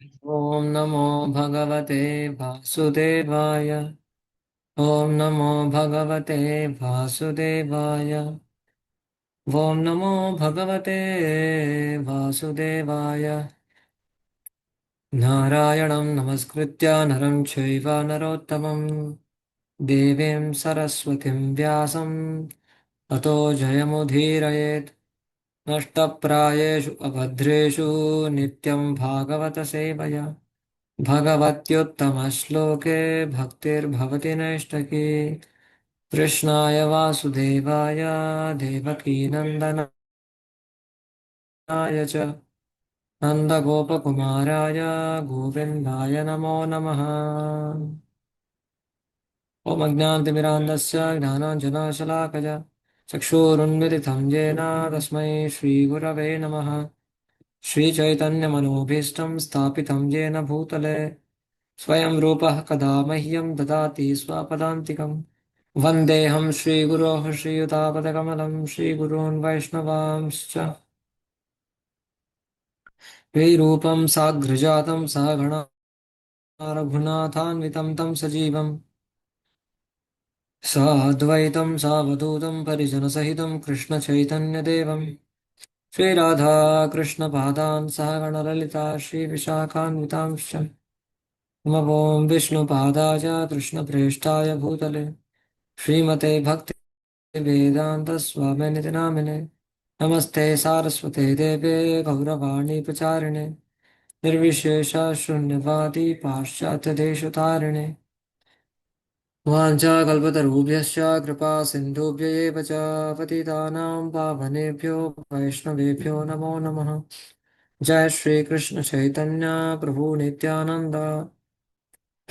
ॐ नमो भगवते वासुदेवाय। ॐ नमो भगवते वासुदेवाय। ॐ नमो भगवते वासुदेवाय। नारायणं नमस्कृत्य नरं चैव नरोत्तमं देवीं सरस्वतीं व्यासं ततो जयमुदीरयेत्। नष्टप्रायेषु अभद्रेषु नित्यं भागवतसेवया भगवत्युत्तमश्लोके भक्तिर्भवति नैष्टकी। कृष्णाय वासुदेवाय देवकीनन्दनाय च नन्दगोपकुमाराय गोविन्दाय नमो नमः। ॐ अज्ञानतिमिरान्धस्य ज्ञानाञ्जनशलाकया चक्षुरुन्मिलितं येन तस्मै श्रीगुरवे नमः। श्रीचैतन्यमनोभीष्टं स्थापितं येन भूतले स्वयं रूपः कदा मह्यं ददाति स्वपदान्तिकम्। वन्देऽहं श्रीगुरोः श्रीयुतापदकमलं श्रीगुरून् वैष्णवांश्च श्रीरूपं साग्रजातं सहगणा रघुनाथान्वितं तं सजीवं साद्वैतं सावधूतं परिजनसहितं कृष्णचैतन्यदेवं श्रीराधा कृष्णपादान् सहगणललिता श्रीविशाखान्वितांश्च नमो विष्णुपादाय कृष्णप्रेष्ठाय भूतले श्रीमते भक्तिवेदान्तस्वामिनिति नामिने नमस्ते सारस्वते देवे गौरवाणी प्रचारिणे निर्विशेषशून्यवादी पाश्चात्यदेशतारिणे वाञ्छाकल्पतरुभ्यश्च कृपा सिन्धुभ्य एव च पतितानां पावनेभ्यो वैष्णवेभ्यो नमो नमः। जय श्री कृष्ण चैतन्य प्रभु नित्यानंद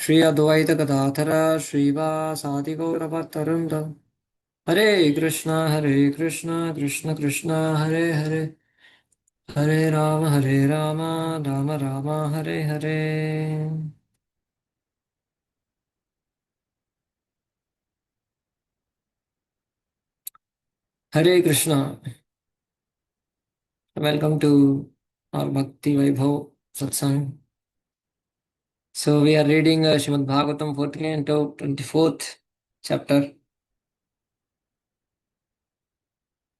श्री अद्वैत गदाधर श्रीवासादि गौरभक्तवृंद हरे Krishna Krishna Krishna Hare Hare Hare Ram Ram Ram Hare Hare. Hare Krishna. Welcome to our Bhakti Vaibhav Satsang. So we are reading Srimad Bhagavatam 14 to 24th chapter,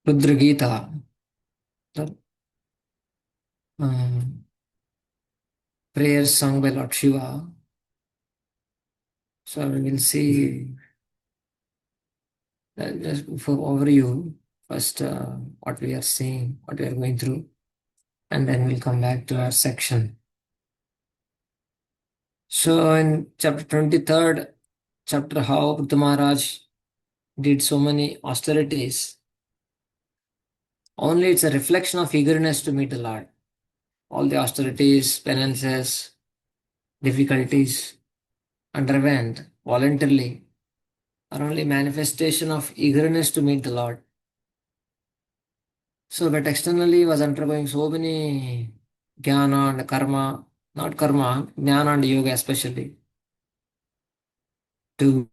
Rudra Gita, the prayers sung by Lord Shiva. So we will see just for overview first what we are seeing, what we are going through, and then we'll come back to our section. So in chapter 23rd, chapter how Prithu Maharaj did so many austerities. Only it's a reflection of eagerness to meet the Lord. All the austerities, penances, difficulties underwent voluntarily are only manifestation of eagerness to meet the Lord. So, but externally he was undergoing so many jnana and karma, not karma, jnana and yoga especially, to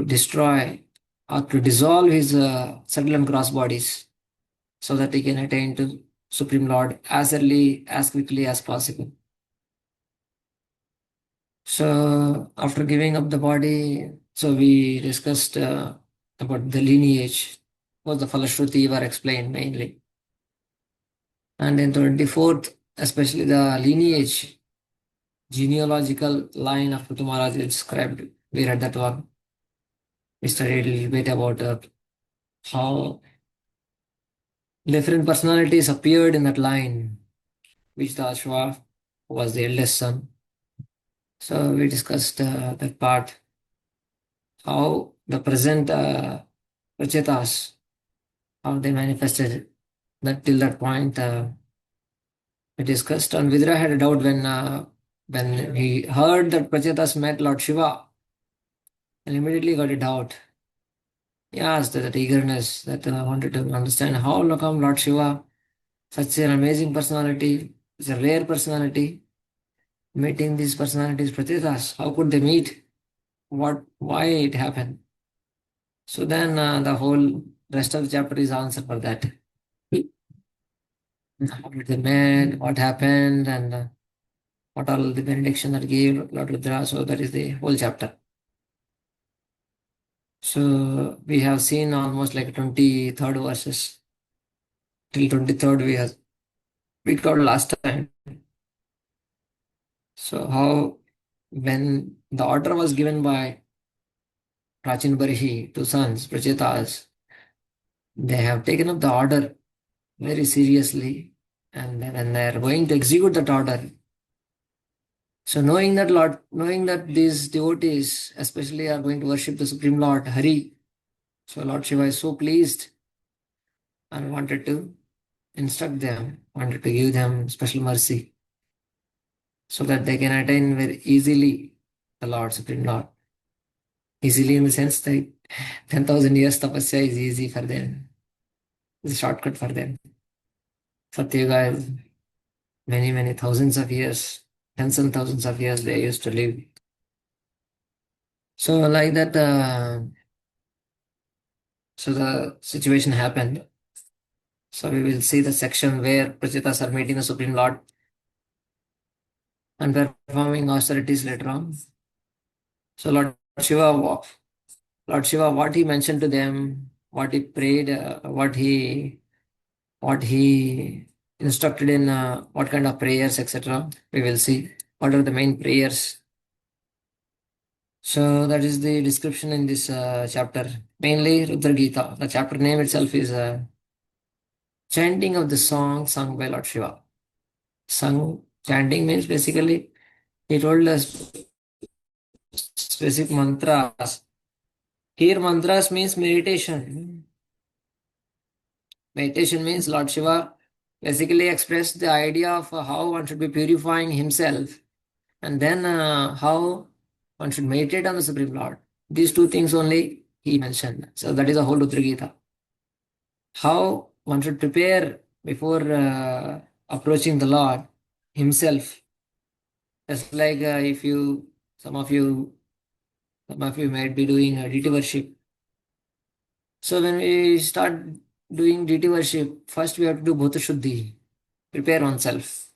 destroy or to dissolve his subtle and gross bodies so that he can attain to Supreme Lord as early, as quickly as possible. So after giving up the body, so we discussed about the lineage, was the Falashruti were explained mainly. And in 24th, especially the lineage, genealogical line of Prithu Maharaj is described. We read that one. We studied a little bit about how different personalities appeared in that line, which the Ashwa was the eldest son. So we discussed that part, how the present Prachetas, how they manifested that till that point we discussed. And Vidra had a doubt when he heard that Prachetas met Lord Shiva, and immediately got a doubt. He asked that eagerness that wanted to understand how come Lord Shiva, such an amazing personality, such a rare personality, meeting these personalities, Prachetas, how could they meet? Why it happened? So then the whole rest of the chapter is answer for that. How did they met? What happened? And what all the benediction that gave Lord Rudra. So that is the whole chapter. So we have seen almost like 23rd verses. Till 23rd we got last time. So how when the order was given by Prachin Barishi to sons, Prachetas, they have taken up the order very seriously, and when they are going to execute that order, so knowing that these devotees especially are going to worship the Supreme Lord Hari, so Lord Shiva is so pleased and wanted to instruct them, wanted to give them special mercy so that they can attain very easily the Lord, Supreme Lord. Easily in the sense that 10,000 years tapasya is easy for them. It's a shortcut for them. Satyuga is many, many thousands of years, tens and thousands of years they used to live. So like that, so the situation happened. So we will see the section where Prachitas are meeting the Supreme Lord and performing austerities later on. So Lord Shiva, what he mentioned to them, what he prayed, what he instructed in, what kind of prayers, etc. We will see what are the main prayers. So that is the description in this chapter. Mainly Rudra Gita. The chapter name itself is chanting of the song sung by Lord Shiva. Chanting means basically he told us specific mantras. Here mantras means meditation. Meditation means Lord Shiva basically expressed the idea of how one should be purifying himself, and then how one should meditate on the Supreme Lord. These two things only he mentioned. So that is the whole Rudra Gita. How one should prepare before approaching the Lord himself. Just like if you, some of you might be doing deity worship. So when we start doing deity worship, first we have to do Bhuta Shuddhi, prepare oneself.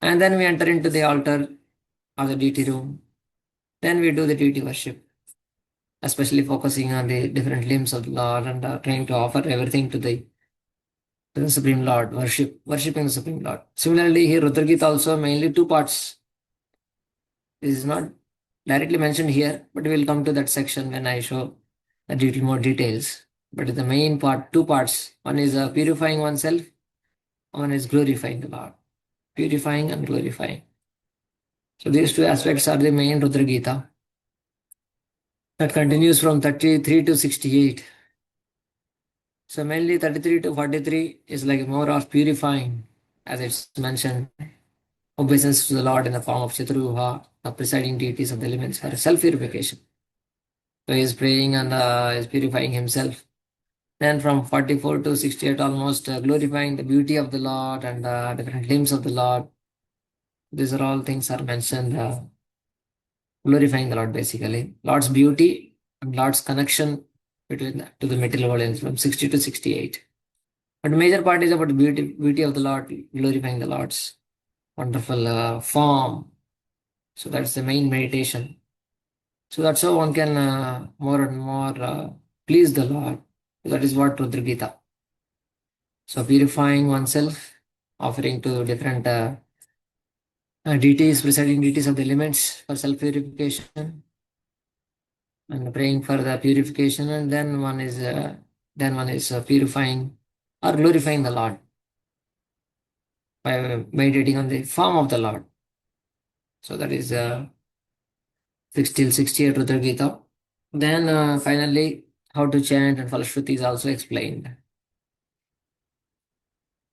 And then we enter into the altar or the deity room. Then we do the deity worship, especially focusing on the different limbs of the Lord and trying to offer everything to the Supreme Lord, worshipping the Supreme Lord. Similarly, here Rudra Gita also mainly two parts. This is not directly mentioned here, but we will come to that section when I show a little more details. But the main part, two parts. One is purifying oneself, one is glorifying the Lord. Purifying and glorifying. So these two aspects are the main Rudra Gita. That continues from 33 to 68. So mainly 33 to 43 is like more of purifying, as it's mentioned, obeisance to the Lord in the form of Chaturvibha, the presiding deities of the elements for self-purification. So he is praying and is purifying himself. Then from 44 to 68 almost glorifying the beauty of the Lord and different limbs of the Lord. These are all things are mentioned, glorifying the Lord basically. Lord's beauty and Lord's connection to the material world from 60 to 68. But major part is about the beauty of the Lord, glorifying the Lord's wonderful form. So that's the main meditation. So that's how one can more and more please the Lord. That is what Rudra Gita. So purifying oneself, offering to different deities, presiding deities of the elements for self-purification, and praying for the purification, and then one is purifying or glorifying the Lord by meditating on the form of the Lord. So that is 68 Rudra Gita. Then finally, how to chant and Falashruti is also explained.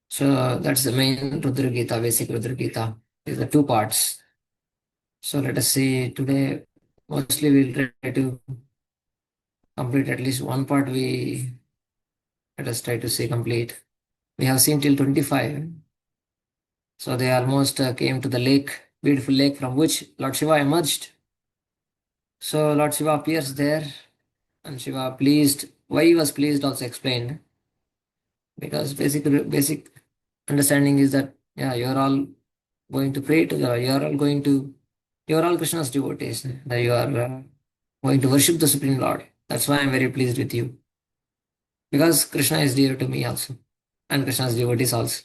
So that's the main Rudra Gita, basic Rudra Gita. These are two parts. So let us see today. Mostly we'll try to complete at least one part. Let us try to see complete. We have seen till 25. So they almost came to the lake, beautiful lake from which Lord Shiva emerged. So Lord Shiva appears there, and Shiva pleased. Why he was pleased also explained. Because basic understanding is that, yeah, you're all going to pray to the, you are all Krishna's devotees. That you are going to worship the Supreme Lord. That's why I'm very pleased with you. Because Krishna is dear to me also. And Krishna's devotees also.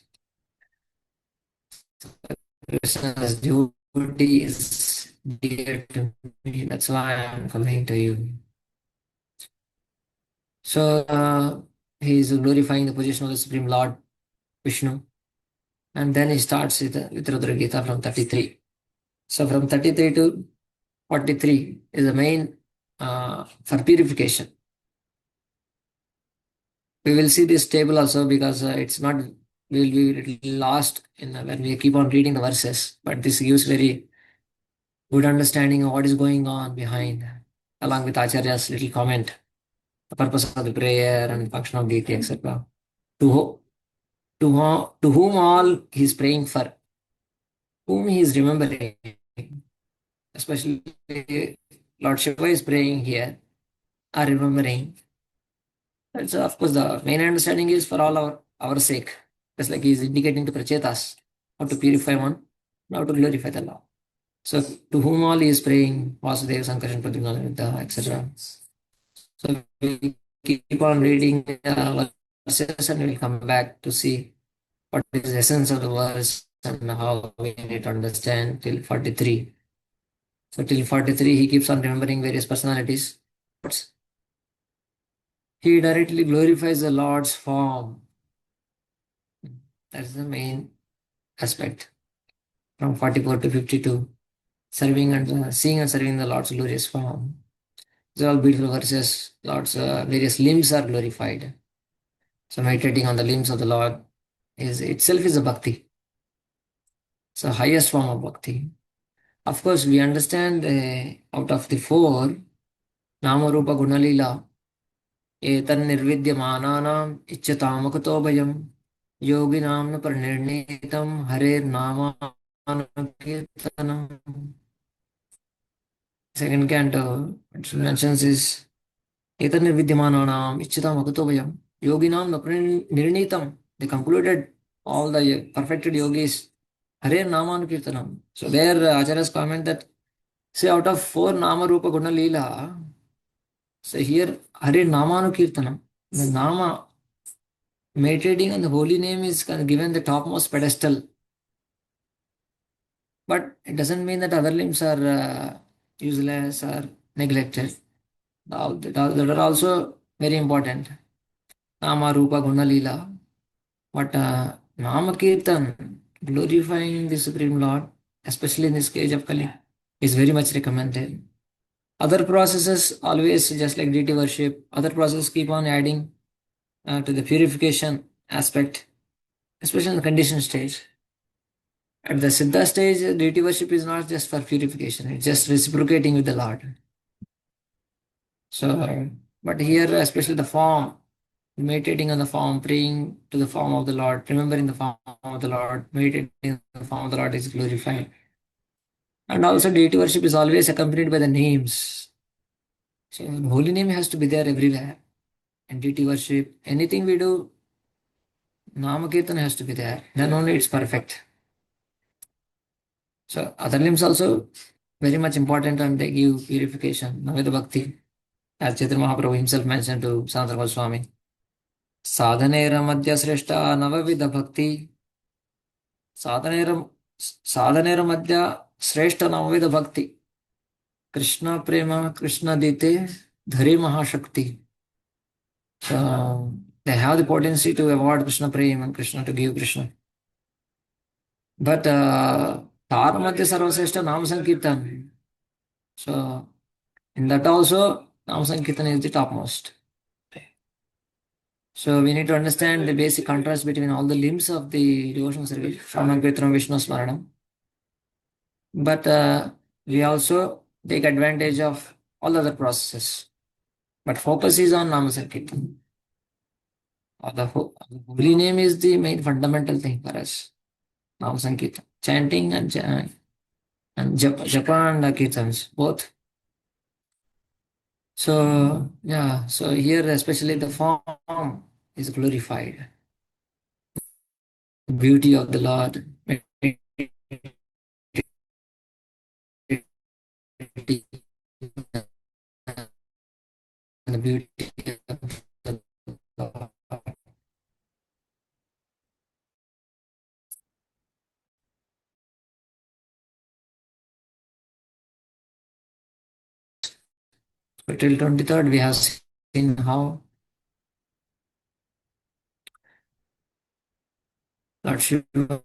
Krishna's devotee is dear to me. That's why I'm coming to you. So he is glorifying the position of the Supreme Lord Vishnu. And then he starts with Rudra Gita from 33. So from 33 to 43 is the main for purification. We will see this table also because it's not, we will be a little lost in when we keep on reading the verses. But this gives very good understanding of what is going on behind, along with Acharya's little comment, the purpose of the prayer and function of deity, etc. To, to whom all he is praying for, whom he is remembering, especially Lord Shiva is praying here, are remembering. And so, of course, the main understanding is for all our sake, just like he is indicating to Prachetas, how to purify one, how to glorify the Lord. So, to whom all he is praying, Vasudeva, Sankarshan, Pradyumna, etc. So, we keep on reading verses and we'll come back to see what is the essence of the verse and how we need to understand till 43. So, till 43, he keeps on remembering various personalities. He directly glorifies the Lord's form. That's the main aspect. From 44 to 52, serving and seeing and serving the Lord's glorious form. These are all beautiful verses. Lord's various limbs are glorified. So meditating on the limbs of the Lord is itself is a bhakti. It's the highest form of bhakti. Of course, we understand out of the four, Nama Rupa Gunalila, Etan Nirvidyamanaam Ichchatamakato Bhayam, Yoginam Parnirnitam Hare Namanakirtanam. Second canto, it mentions is Etan Nirvidyamananam Ichchatamakato Bhayam, Yoginam Nirnitam. They concluded all the perfected yogis Hare Namanakirtanam. So there Acharya's comment that, say out of four Nama Rupa Guna Leela, so here Hare Namanukirtanam. The Nama, meditating on the holy name is given the topmost pedestal. But it doesn't mean that other limbs are useless or neglected. That are also very important. Nama, Rupa, Guna, Leela. But Nama Kirtan, glorifying the Supreme Lord, especially in this case of Kali, is very much recommended. Other processes always, just like deity worship, other processes keep on adding to the purification aspect, especially in the conditioned stage. At the Siddha stage, deity worship is not just for purification, it's just reciprocating with the Lord. So, but here, especially the form, meditating on the form, praying to the form of the Lord, remembering the form of the Lord, meditating on the form of the Lord is glorified. And also, deity worship is always accompanied by the names. So, holy name has to be there everywhere. And deity worship, anything we do, Namakirtan has to be there. Then only it's perfect. So, other limbs also very much important and they give purification. Naveda Bhakti, as Chaitanya Mahaprabhu himself mentioned to Sanatana Goswami. साधनेर मध्य श्रेष्ठ नवविध भक्ति साधनेर साधनेर मध्य श्रेष्ठ नवविध भक्ति कृष्ण प्रेम कृष्ण दीते धरी महाशक्ति. They have the potency to award Krishna prema and Krishna to give Krishna. But Tar Madhya Sarvasreshta Nam Sankirtan. So in that also Nam Sankirtan is the topmost. So we need to understand the basic contrast between all the limbs of the devotional service, Shravanam, Kirtanam, Vishnu Smaranam. But we also take advantage of all other processes. But focus is on Nama Sankirtan. The holy name is the main fundamental thing for us. Nama Sankirtan. Chanting and japa and kirtans, both. So, yeah, so here especially the form is glorified. The beauty of the Lord, meditating and the beauty of the Lord. So till 23rd, we have seen how Lord Shiva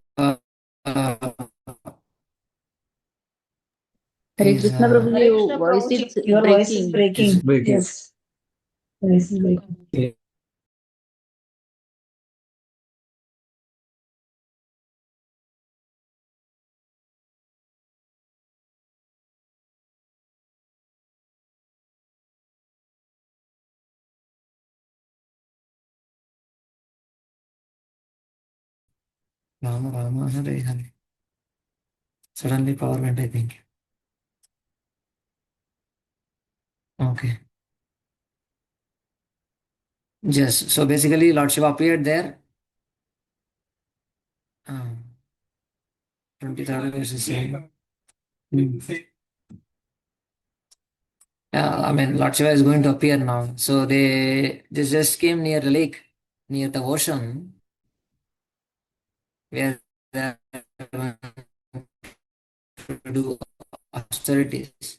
Hare is Krishna Prabhu, Hare your Krishna voice Prabhuji, is your voice is breaking. breaking. Yes, voice is breaking. Rama Rama Hare Hare. Suddenly power went, I think. Okay. Yes. So basically, Lord Shiva appeared there. 23rd verse is saying. Yeah, I mean, Lord Shiva is going to appear now. So they just came near the lake, near the ocean, where they are going to do austerities.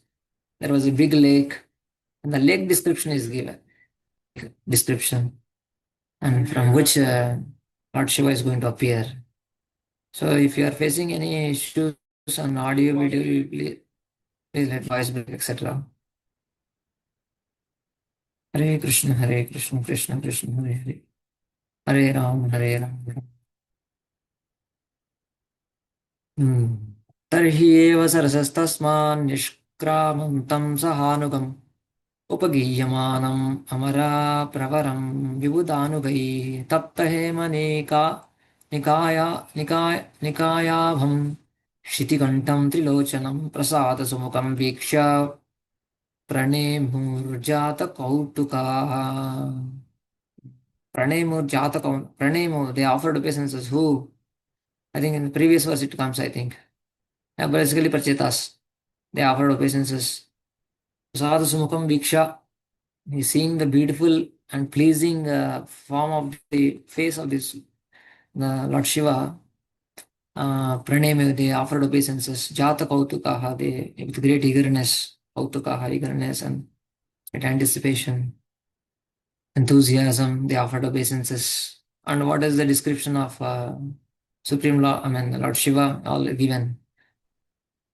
There was a big lake, and the lake description is given. Description, and from which Lord Shiva is going to appear. So if you are facing any issues on audio, video, please let voice break, etc. Hare Krishna, Krishna Krishna, Hare Hare. Hare Ram, Hare Ram. तर्हि एव सरसस्तस्मान् निष्क्रामन्तं सहानुगम् उपगीयमानम् अमरा प्रवरं विबुधानुगैः तप्तहेमनेका निकाया निकाय निकायाभं शितिकण्ठं त्रिलोचनं प्रसादसुमुखं वीक्ष्य प्रणेमुर्जातकौतुकाः. Pranemo, they offered obeisances. Who? I think in the previous verse it comes, I think. Yeah, basically Prachetas. They offered obeisances. Sadhu Sumukham Viksha. He's seeing the beautiful and pleasing form of the face of this Lord Shiva. Praname, they offered obeisances. Jata Kautukaha, they with great eagerness. Kautukaha, eagerness and with anticipation, enthusiasm, they offered obeisances. And what is the description of Supreme Lord, I mean Lord Shiva, all given.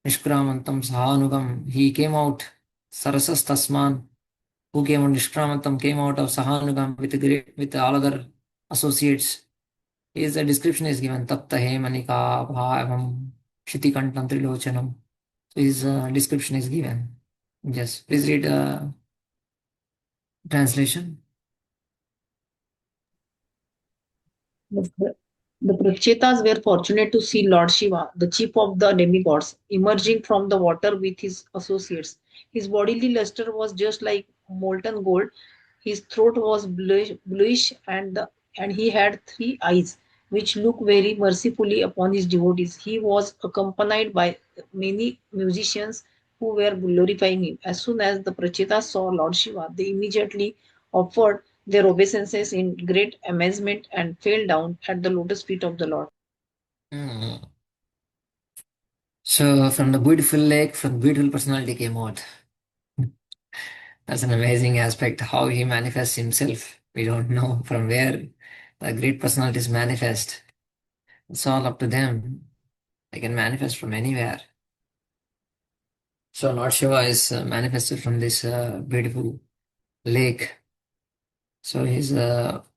Nishkramantam Sahanugam. He came out, Sarasas Tasman, who came out, Nishkramantam came out of Sahanugam with with all other associates. His description is given, Tapta Manika Bhavam Shitikantam Trilochanam. So his description is given. Yes, please read translation. The, the Prachetas were fortunate to see Lord Shiva, the chief of the demigods, emerging from the water with his associates. His bodily luster was just like molten gold. His throat was bluish and he had three eyes, which looked very mercifully upon his devotees. He was accompanied by many musicians who were glorifying him. As soon as the Prachetas saw Lord Shiva, they immediately offered their obeisances in great amazement and fell down at the lotus feet of the Lord. Mm. So from the beautiful lake, from beautiful personality came out. That's an amazing aspect, how he manifests himself. We don't know from where the great personalities manifest. It's all up to them. They can manifest from anywhere. So Lord Shiva is manifested from this beautiful lake. So his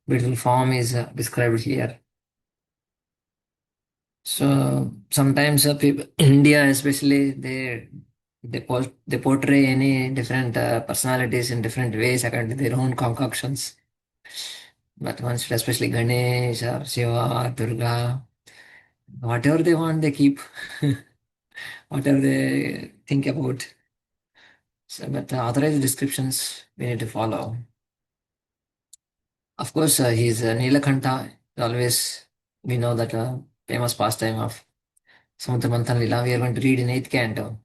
beautiful form is described here. So sometimes people, India especially, they portray any different personalities in different ways according to their own concoctions. But one should especially Ganesh or Shiva or Durga, whatever they want, they keep whatever they think about. So, but the authorized descriptions we need to follow. Of course, he's Nilakanta. Always we know that famous pastime of Samudra Manthan Lila, we are going to read in 8th canto.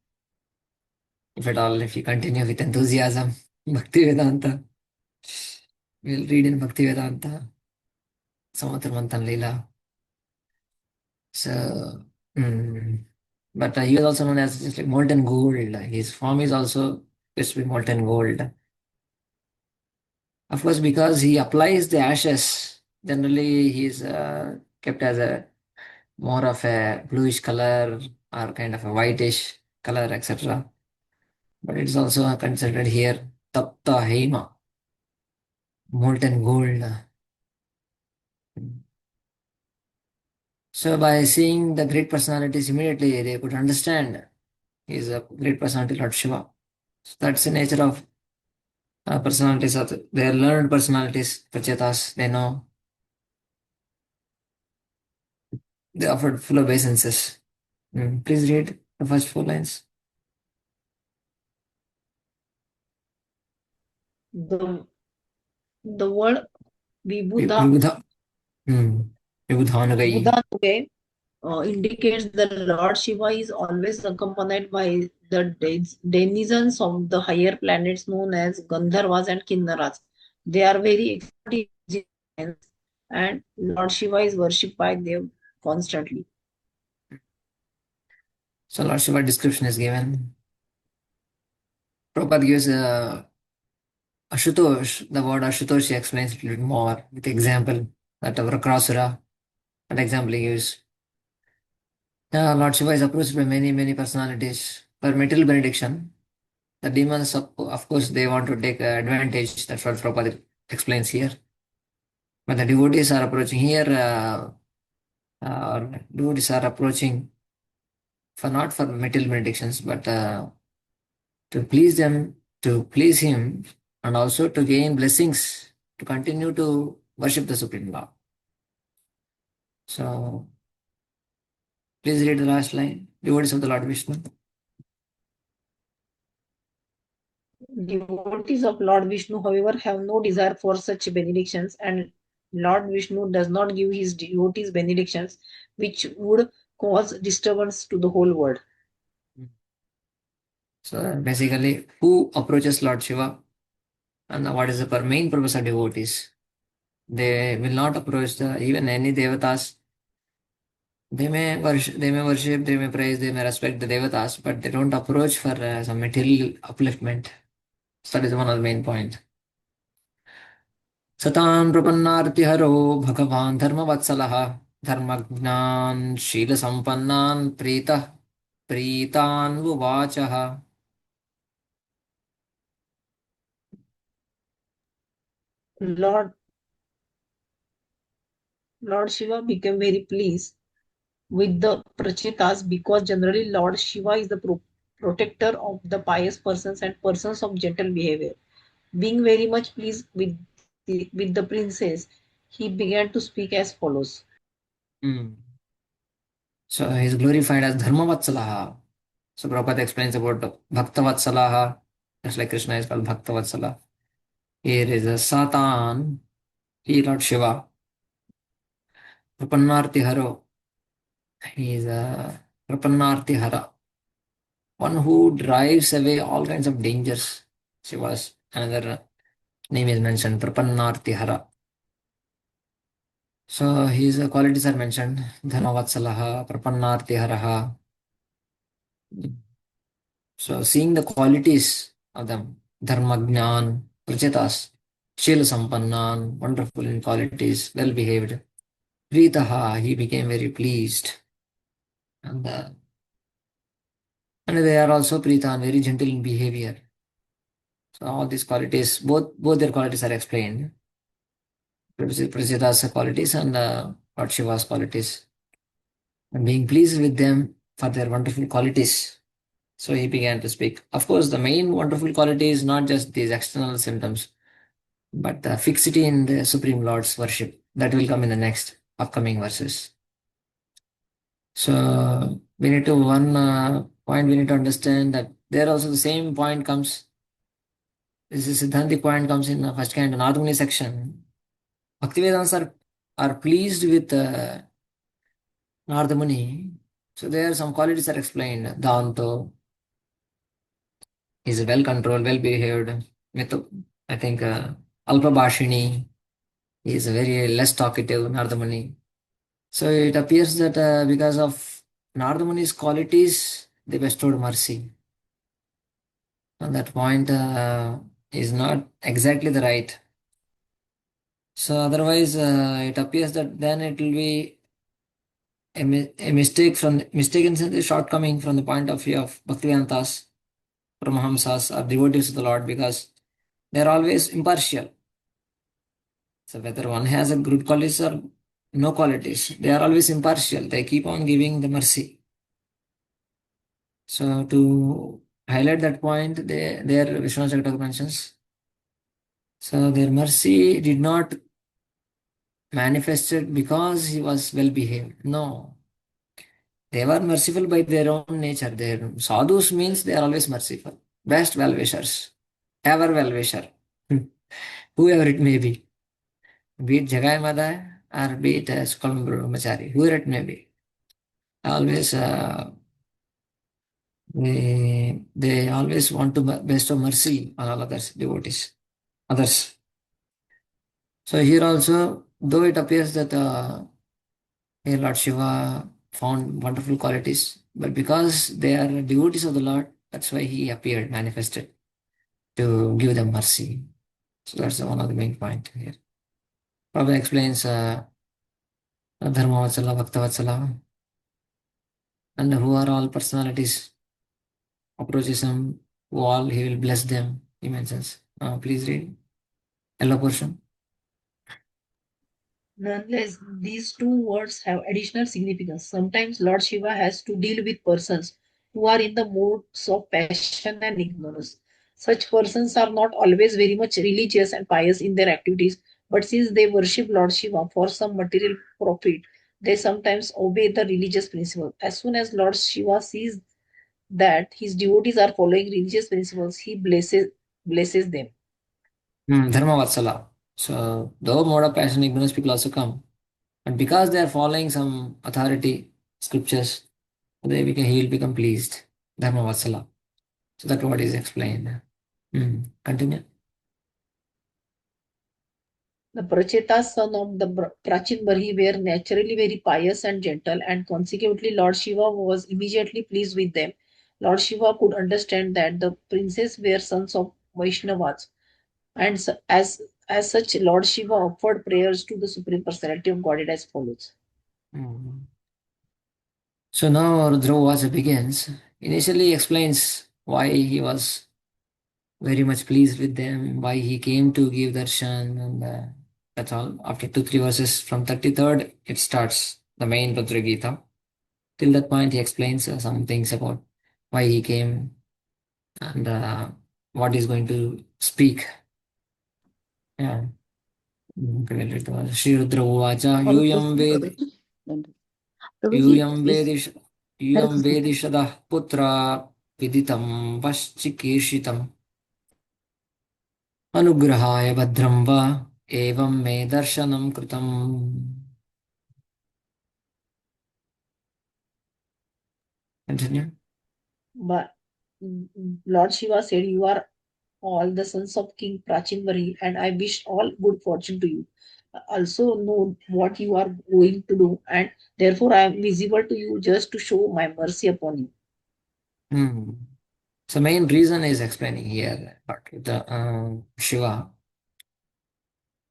If at all, if you continue with enthusiasm, Bhaktivedanta, we'll read in Bhaktivedanta, Samudra Manthan Lila. So, but he was also known as just like molten gold. His form is also supposed to be molten gold. Of course, because he applies the ashes, generally he's kept as a more of a bluish color or kind of a whitish color, etc. But it's also considered here Tapta Hema, molten gold. So by seeing the great personalities immediately, they could understand he is a great personality, Lord Shiva. So that's the nature of personalities. They are learned personalities, Prachetas. They know. They offered full obeisances. Please read the first 4 lines. The the word Vibhuda Vibudha. Vibhudhanugai. Buddha indicates that Lord Shiva is always accompanied by the denizens of the higher planets known as Gandharvas and Kinnaras. They are very expert in science, and Lord Shiva is worshipped by them constantly. So Lord Shiva description is given. Prabhupada gives Ashutosh, the word Ashutosh, he explains it a little more with example. That Vrakrasura, that example he gives. Lord Shiva is approached by many, many personalities for material benediction. The demons, of course, they want to take advantage. That's what Prabhupada explains here. But the devotees are approaching here, devotees are approaching for not for material benedictions, but to please them, to please him, and also to gain blessings, to continue to worship the Supreme Lord. So, please read the last line. Devotees of the Lord Vishnu. Devotees of Lord Vishnu, however, have no desire for such benedictions, and Lord Vishnu does not give his devotees benedictions, which would cause disturbance to the whole world. So, basically, who approaches Lord Shiva and what is the main purpose of devotees? They will not approach even any devatas. They may worship, they may praise, they may respect the devatas, but they don't approach for some material upliftment. So that is one of the main points. Satam prapannaartiharo bhagavan dharmavatsalaha dharmagnan shila sampannan pritan vuvachaha. Lord Shiva became very pleased with the Prachetas because generally Lord Shiva is the protector of the pious persons and persons of gentle behavior. Being very much pleased with the princess, he began to speak as follows. Hmm. So he is glorified as Dharmavatsalaha. So Prabhupada explains about Bhaktavatsalaha, just like Krishna is called Bhaktavatsala. Here is a Satan, he Lord Shiva. Prapannartiharo, he is a Prapannartihara, one who drives away all kinds of dangers. Shiva's another name is mentioned, Prapannartihara. So his qualities are mentioned, Dhanavatsalaha, Prapannartiharaha. So seeing the qualities of them, Dharmagnan, Prachetas, Shila Sampannan, wonderful in qualities, well behaved. Pritaha, he became very pleased. And, uh, and they are also Prita, very gentle in behavior. So all these qualities, both their qualities are explained. Prachetas qualities and Lord Shiva's qualities. And being pleased with them for their wonderful qualities. So he began to speak. Of course, the main wonderful quality is not just these external symptoms, but the fixity in the Supreme Lord's worship. That will come in the next upcoming verses. So we need to one point we need to understand that there also the same point comes. This is Siddhantic point comes in the first canto, Nadmuni section. Bhaktivedants are pleased with Nardamuni. So there some qualities are explained. Danto is well controlled, well behaved. With I think Alpa Bhashini is very less talkative, Nardamani. So it appears that because of Nardamani's qualities, they bestowed mercy. And that point is not exactly the right. So otherwise, it appears that then it will be a mistake from mistaken sense, a shortcoming from the point of view of Bhaktivedantas, Paramahamsas, or devotees of the Lord, because they are always impartial. So whether one has a good qualities or no qualities, they are always impartial. They keep on giving the mercy. So to highlight that point, their Vishwanath Chakravarti mentions. So their mercy did not manifested because he was well behaved. No, they were merciful by their own nature. Their sadhus means they are always merciful. Best well wishers, ever well wisher, whoever it may be it Jagai Madai or be it Sukalam Brahmachari, whoever it may be. Always they always want to bestow mercy on all others, devotees, others. So here also, though it appears that here Lord Shiva found wonderful qualities, but because they are devotees of the Lord, that's why he appeared, manifested to give them mercy. So that's one of the main point here. Prabhupada explains Dharma Vatsala, Bhakta Vatsala, and who are all personalities, approaches him, who all he will bless them, he mentions. Please read. Yellow portion. Nonetheless, these two words have additional significance. Sometimes Lord Shiva has to deal with persons who are in the moods of passion and ignorance. Such persons are not always very much religious and pious in their activities, but since they worship Lord Shiva for some material profit, they sometimes obey the religious principle. As soon as Lord Shiva sees that his devotees are following religious principles, he blesses them. Dharma Vatsala. So though mode of passion, ignorance people also come. And because they are following some authority, scriptures, he will become pleased. Dharma Vatsala. So that's what is explained. Continue. The Prachetas, son of the Prachin Barhi, were naturally very pious and gentle, and consequently, Lord Shiva was immediately pleased with them. Lord Shiva could understand that the princes were sons of Vaishnavas, and as such, Lord Shiva offered prayers to the Supreme Personality of Godhead as follows. Mm. So now Rudra begins. Initially he explains why he was very much pleased with them, why he came to give darshan, and that's all. After 2-3 verses from 33rd, it starts the main Rudra Gita. Till that point, he explains some things about why he came and what he's going to speak. Yeah. Shri Rudra Uvacha, Hare Krishna Prabhuji. Prabhuji, यूयं please. वेदिष Hare यूयं Krishna. वेदिषदः पुत्रा विदितं वश्चिकीर्षितम् अनुग्रहाय भद्रं वा एवं मे दर्शनं कृतम्. Continue. But Lord Shiva said, "You are all the sons of King Prachimvari, and I wish all good fortune to you. Also know what you are going to do, and therefore I am visible to you just to show my mercy upon you." Hmm. So main reason is explaining here, but the Shiva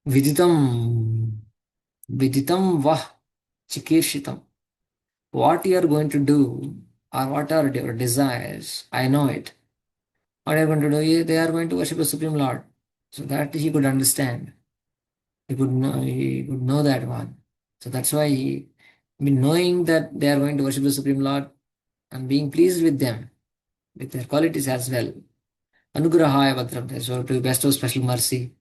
viditam viditam vah chikirshitam. What you are going to do or what are your desires, I know it. What they are going to do, they are going to worship the Supreme Lord. So that he could understand. He could know that one. So that's why knowing that they are going to worship the Supreme Lord and being pleased with them, with their qualities as well. Anugrahaya Bhadrabdha, so to bestow special mercy.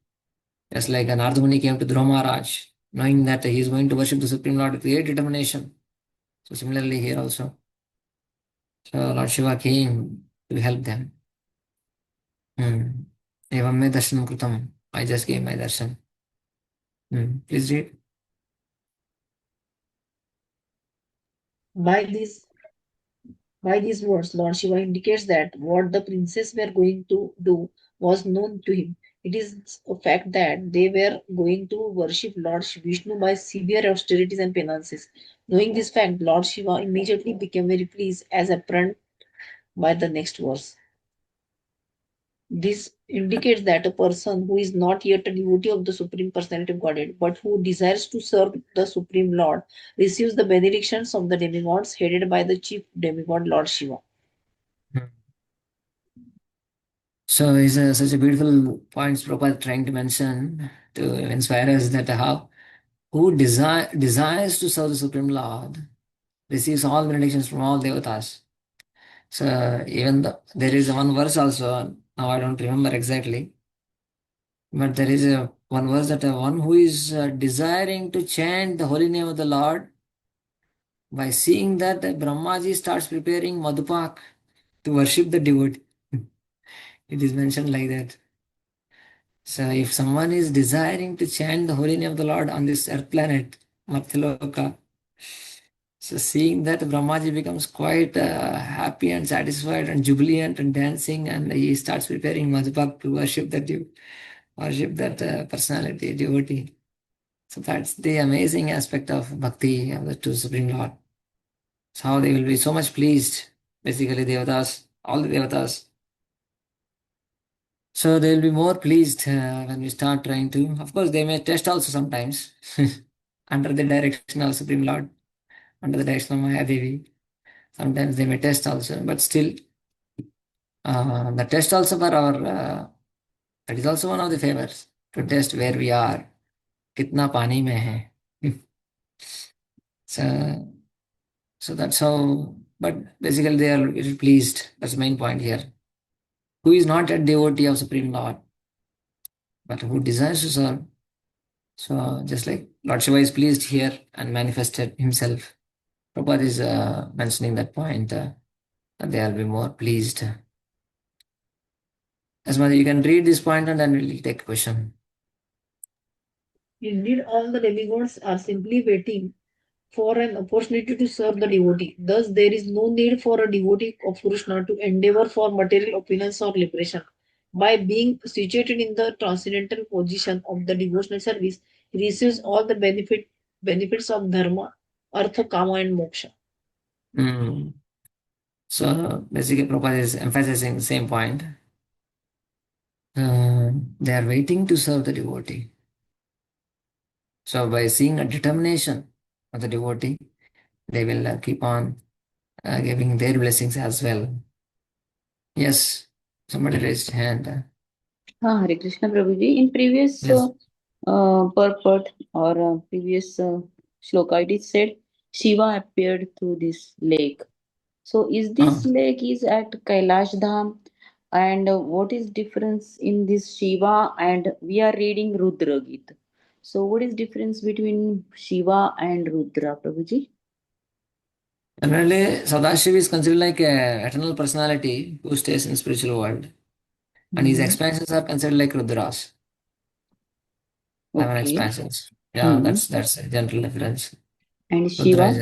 Just like an Ardhamani came to Dhruva Maharaj, knowing that he is going to worship the Supreme Lord with great determination. So similarly here also. So Lord Shiva came to help them. Evam me darshanam kritam. I just gave my darshan. Please read. By this, By these words, Lord Shiva indicates that what the princes were going to do was known to him. It is a fact that they were going to worship Lord Vishnu by severe austerities and penances. Knowing this fact, Lord Shiva immediately became very pleased, as apparent by the next verse. This indicates that a person who is not yet a devotee of the Supreme Personality of Godhead, but who desires to serve the Supreme Lord, receives the benedictions of the demigods headed by the chief demigod Lord Shiva. So it's such a beautiful points Prabhupada trying to mention to inspire us that how who desires to serve the Supreme Lord receives all benedictions from all devatas. So even there is one verse also, now I don't remember exactly, but there is one verse that one who is desiring to chant the holy name of the Lord, by seeing that Brahmaji starts preparing Madhupak to worship the devotee. It is mentioned like that. So if someone is desiring to chant the holy name of the Lord on this earth planet, Martyaloka, so seeing that Brahmaji becomes quite happy and satisfied and jubilant and dancing, and he starts preparing Madhupak to worship worship that personality, devotee. So that's the amazing aspect of bhakti of the two Supreme Lord. So how they will be so much pleased, basically devatas, all the devatas. So they will be more pleased when we start trying to. Of course, they may test also sometimes under the direction of Supreme Lord, under the direction of Mahadevi. Sometimes they may test also, but still, the test also for our, that is also one of the favors, to test where we are, kitna pani mein hai. So, so that's how, but basically they are very pleased. That's the main point here. Who is not a devotee of Supreme Lord, but who desires to serve. So just like Lord Shiva is pleased here and manifested himself, Prabhupada is mentioning that point, that they will be more pleased. Asmati, you can read this point and then we'll take a question. Indeed, all the demigods are simply waiting for an opportunity to serve the devotee. Thus, there is no need for a devotee of Krishna to endeavor for material opulence or liberation. By being situated in the transcendental position of the devotional service, he receives all the benefits of dharma, artha, kama, and moksha. Mm. So basically, Prabhupada is emphasizing the same point. They are waiting to serve the devotee. So by seeing a determination of the devotee, they will keep on giving their blessings as well. Yes, somebody raised hand. Hare Krishna Prabhuji. In previous Yes. purport or previous shloka, it is said Shiva appeared through this lake. So, is this lake is at Kailash Dham, and what is difference in this Shiva? And we are reading Rudra Gita. So, what is difference between Shiva and Rudra, Prabhuji? Generally, Sadashiv is considered like a eternal personality who stays in spiritual world, and his Mhm. expansions are considered like Rudras, 11 Okay. expansions. Yeah, Hmm. that's a general reference. And Rudra Shiva, is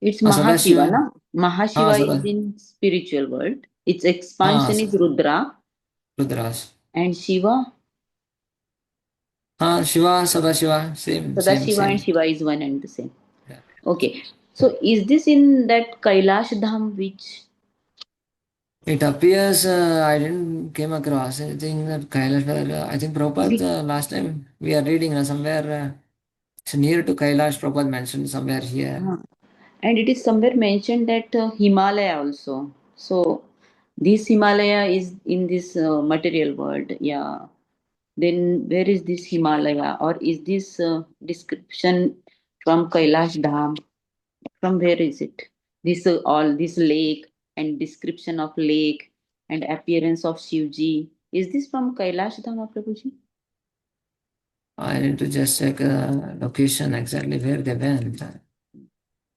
it's Sadashiv. Mahashiva, na? Mahashiva is Sada, in spiritual world. Its expansion is Rudra, Rudras. and Shiva, Shiva, Sadashiva, same, same, Sadashiva and same. Shiva is one and the same. Yeah. Okay. So is this in that Kailash Dham which It appears I didn't came across anything that Kailash. I think Prabhupada last time we are reading somewhere it's near to Kailash. Prabhupada mentioned somewhere here. and it is somewhere mentioned that Himalaya also. So this Himalaya is in this material world. Yeah. Then where is this Himalaya, or is this description from Kailash Dham? From where is it? This all this lake and description of lake and appearance of Shivji. Is this from Kailash Dham, Prabhuji? I need to just check location exactly where they went.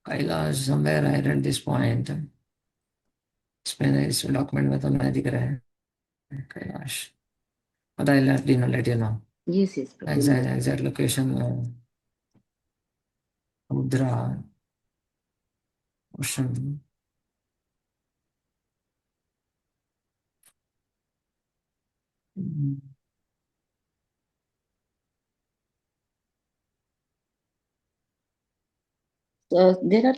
Kailash somewhere I read this point. इस document में तो नहीं दिख रहा है Kailash. But I'll let you know. Yes, yes, Prabhuji. Exact location. Rudra. Ocean. There are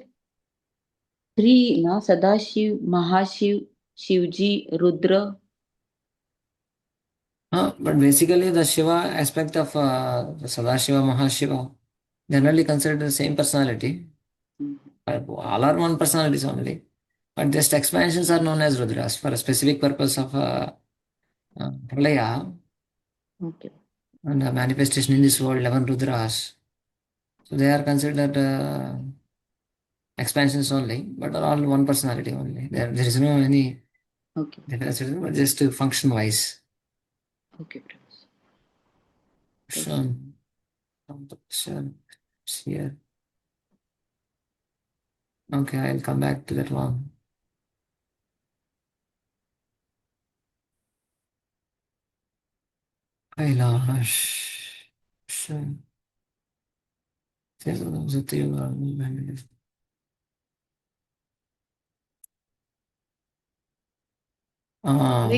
three, na? Sadashiv, Mahashiv, Shivji, Rudra. But basically, the Shiva aspect of the Sadashiva, Mahashiva, generally considered the same personality. All are one personalities only. But just expansions are known as Rudras for a specific purpose of Pralaya Okay. and manifestation in this world, 11 Rudras. So they are considered expansions only, but are all one personality only. There is no any Okay. difference, but just function wise. Okay, Prabhu. Here. Okay, I'll come back to that one. Kailash. Hare Krishna Prabhuji.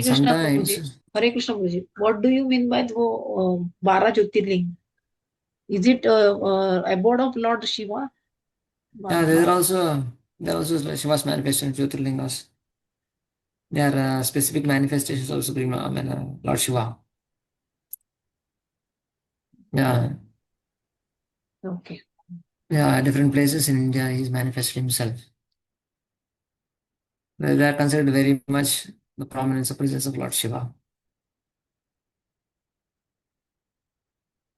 Sometimes Hare Krishna Prabhuji. What do you mean by the 12 Jyotirling? Is it abode of Lord Shiva? yeah, there are also Shiva's manifestation Jyotirlingas. There are specific manifestations of Supreme Lord Shiva. Yeah, Okay. yeah, different places in India he's manifested himself. They are considered very much the prominence of presence of Lord Shiva.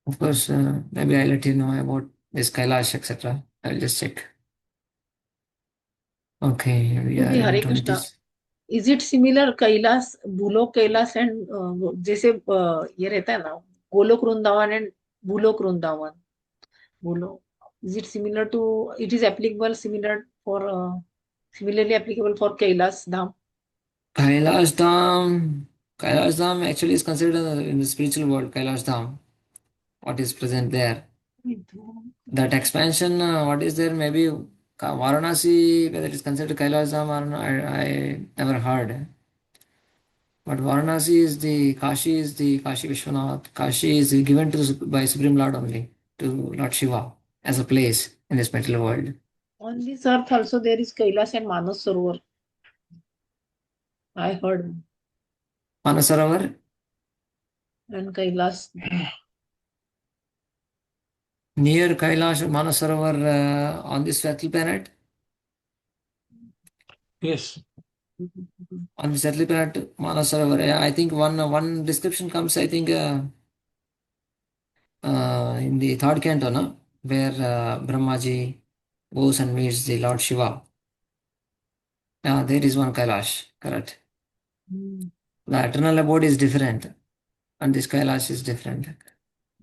Of course, maybe I'll let you know about this Kailash, etc. I'll just check. Okay, we are Prabhuji, in Hare Krishna. 20s. Is it similar Kailash Bhulok Kailash and जैसे ये रहता है ना Golok Vrindavan and Bhulok Vrindavan बोलो is it similar to it is applicable similar for similarly applicable for Kailash Dham? Kailash Dham actually is considered in the spiritual world, Kailash Dham, what is present there. That expansion, what is there, maybe Varanasi, whether it is considered Kailash Dham or not, I never heard. But Varanasi is the Kashi Vishwanath. Kashi is given to by Supreme Lord only, to Lord Shiva, as a place in this material world. On this earth also there is Kailash and Manas Sarovar. I heard. Manasarovar, And Kailash. near Kailash, Manasarovar on this fatal planet. Yes. On the fatal planet, Manasarovar. I think one description comes, I think, in the third canto, no? Where Brahmaji goes and meets the Lord Shiva. There is one Kailash, correct. The eternal abode is different, and this Kailash is different.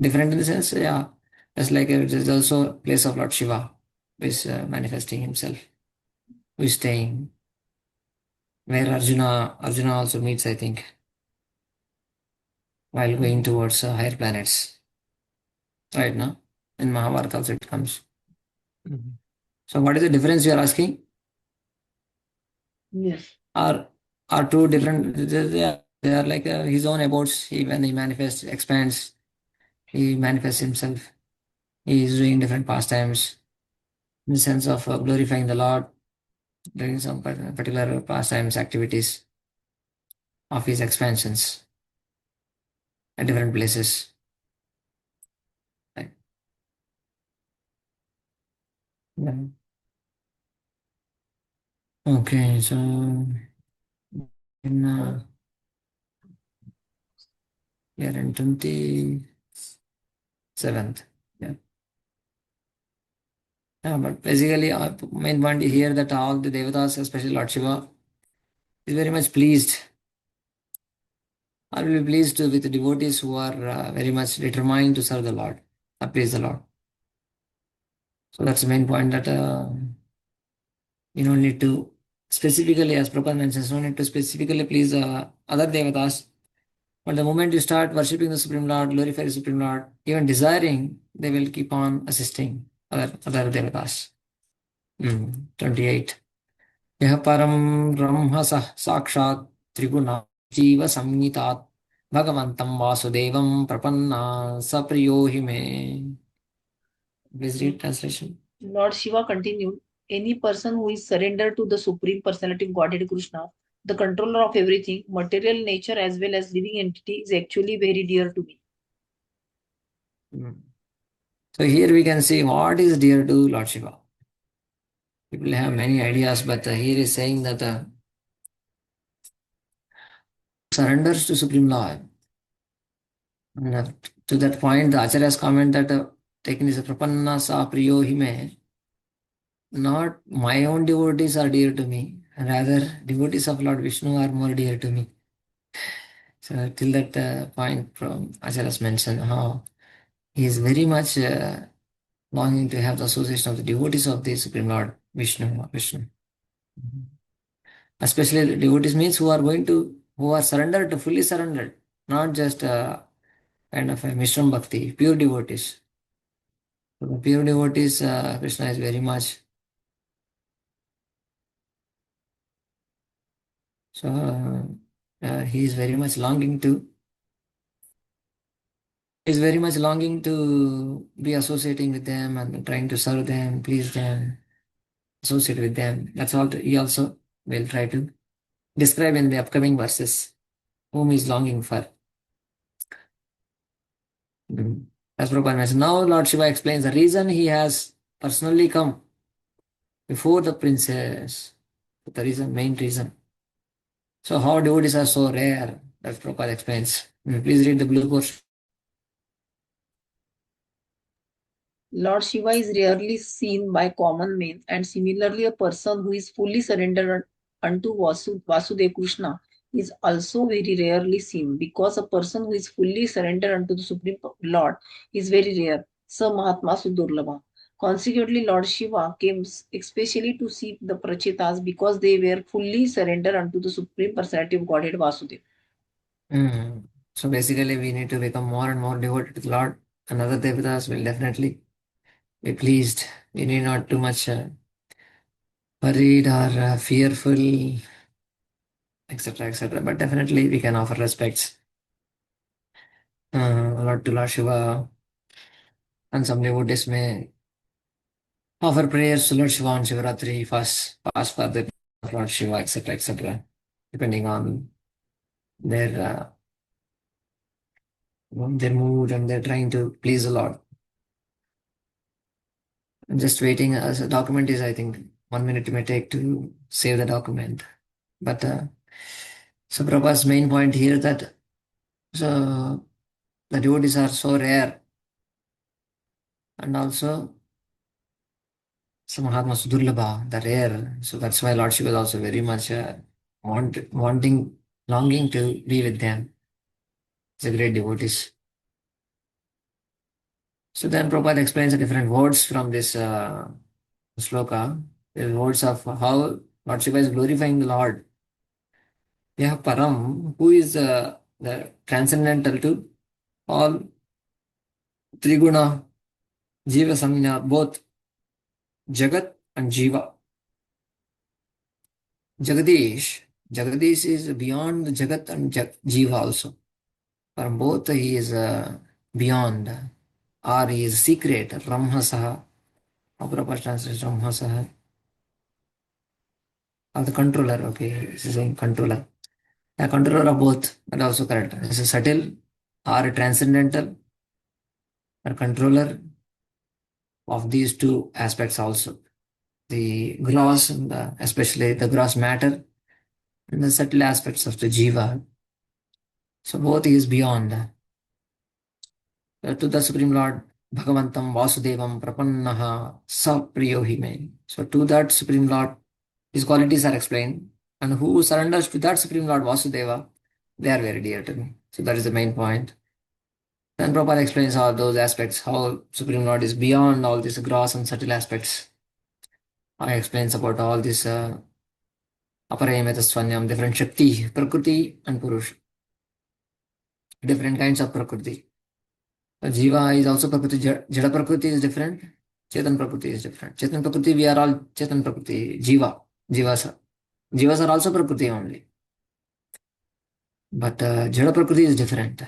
Different in the sense, yeah, just like it is also place of Lord Shiva, who is manifesting himself, who is staying, where Arjuna also meets, I think, while going towards higher planets. Right now, in Mahabharata also it comes. So, what is the difference you are asking? Yes. Are two different? They are like his own abodes. When he manifests, expands, he manifests himself. He is doing different pastimes in the sense of glorifying the Lord, doing some particular pastimes, activities of his expansions at different places. Right. Yeah. Okay, so in we are in 27th. Yeah. Yeah, but basically, main point here that all the devatas, especially Lord Shiva, is very much pleased. I will be pleased with the devotees who are very much determined to serve the Lord, please the Lord. So that's the main point that you don't need to specifically, as Prabhupada mentions, no need to specifically please other devatas. But the moment you start worshipping the Supreme Lord, glorify the Supreme Lord, even desiring, they will keep on assisting other devatas. 28. यः परं ब्रह्म सः साक्षात् त्रिगुणा जीव संहितात् Bhagavantam Vasudevam Prapanna Sapriyo Hime. Please read translation. Lord Shiva continued, any person who is surrendered to the Supreme Personality of Godhead Krishna, the controller of everything, material nature as well as living entity, is actually very dear to me. So here we can see what is dear to Lord Shiva. People have many ideas, but here is saying that surrenders to Supreme Lord. And to that point, the Acharya's comment that taken is prapanna sa priyo hime, not my own devotees are dear to me, rather devotees of Lord Vishnu are more dear to me. So till that point from Acharya's mentioned how he is very much longing to have the association of the devotees of the Supreme Lord Vishnu. Especially the devotees means who are surrendered, fully surrendered, not just kind of a Mishram Bhakti, pure devotees. So the pure devotees, Krishna is very much. So he is very much longing to. Is very much longing to be associating with them and trying to serve them, please them, associate with them. That's all he also will try to describe in the upcoming verses whom he is longing for. As Prabhupada mentioned, now Lord Shiva explains the reason he has personally come before the princess. The reason, main reason. So how devotees are so rare, that Prabhupada explains. Please read the blue portion. Lord Shiva is rarely seen by common men, and similarly, a person who is fully surrendered unto Vasudeva Krishna is also very rarely seen, because a person who is fully surrendered unto the Supreme Lord is very rare. Sa Mahatma Sudurlabha. Consequently, Lord Shiva came especially to seek the Prachetas because they were fully surrendered unto the Supreme Personality of Godhead Vasudeva. So basically, we need to become more and more devoted to the Lord, and other devatas will definitely be pleased. We need not too much worried or fearful, etc., etc. But definitely, we can offer respects Lord to Lord Shiva, and some devotees may offer prayers to Lord Shiva on Shivaratri, fast for the Lord Shiva, etc., etc., depending on their mood, and they're trying to please the Lord. I'm just waiting as a document is, I think, 1 minute may take to save the document. But so Prabhupada's main point here that so the devotees are so rare, and also some Mahatma Sudurlabha, the rare. So that's why Lord Shiva is also very much longing to be with them. It's a great devotees. So then Prabhupada explains the different words from this sloka. The words of how Lord Shiva is glorifying the Lord. We have Param, who is the transcendental to all Triguna, Jiva Samina, both Jagat and Jiva. Jagadish is beyond Jagat and Jiva also. For both he is beyond, or he is secret, Ramhasaha, proper translation Ramhasaha, or the controller, okay, this is saying controller. A controller of both, that also correct. This is subtle or transcendental, or controller of these two aspects also. The gross, and especially the gross matter, and the subtle aspects of the jiva. So both is beyond. To the Supreme Lord, Bhagavantam Vasudevam Prapannaha Sapriyo Hime. So to that Supreme Lord, his qualities are explained. And who surrenders to that Supreme Lord Vasudeva, they are very dear to me. So that is the main point. Then Prabhupada explains all those aspects, how Supreme Lord is beyond all these gross and subtle aspects. I explains about all this Aparayamataswanyam, different Shakti, Prakriti and Purush. Different kinds of Prakriti. Jiva is also Prakriti. Jada Prakriti is different. Chetan Prakriti is different. Chetan Prakriti, we are all Chetan Prakriti. Jivas are also Prakriti only. But Jada Prakriti is different.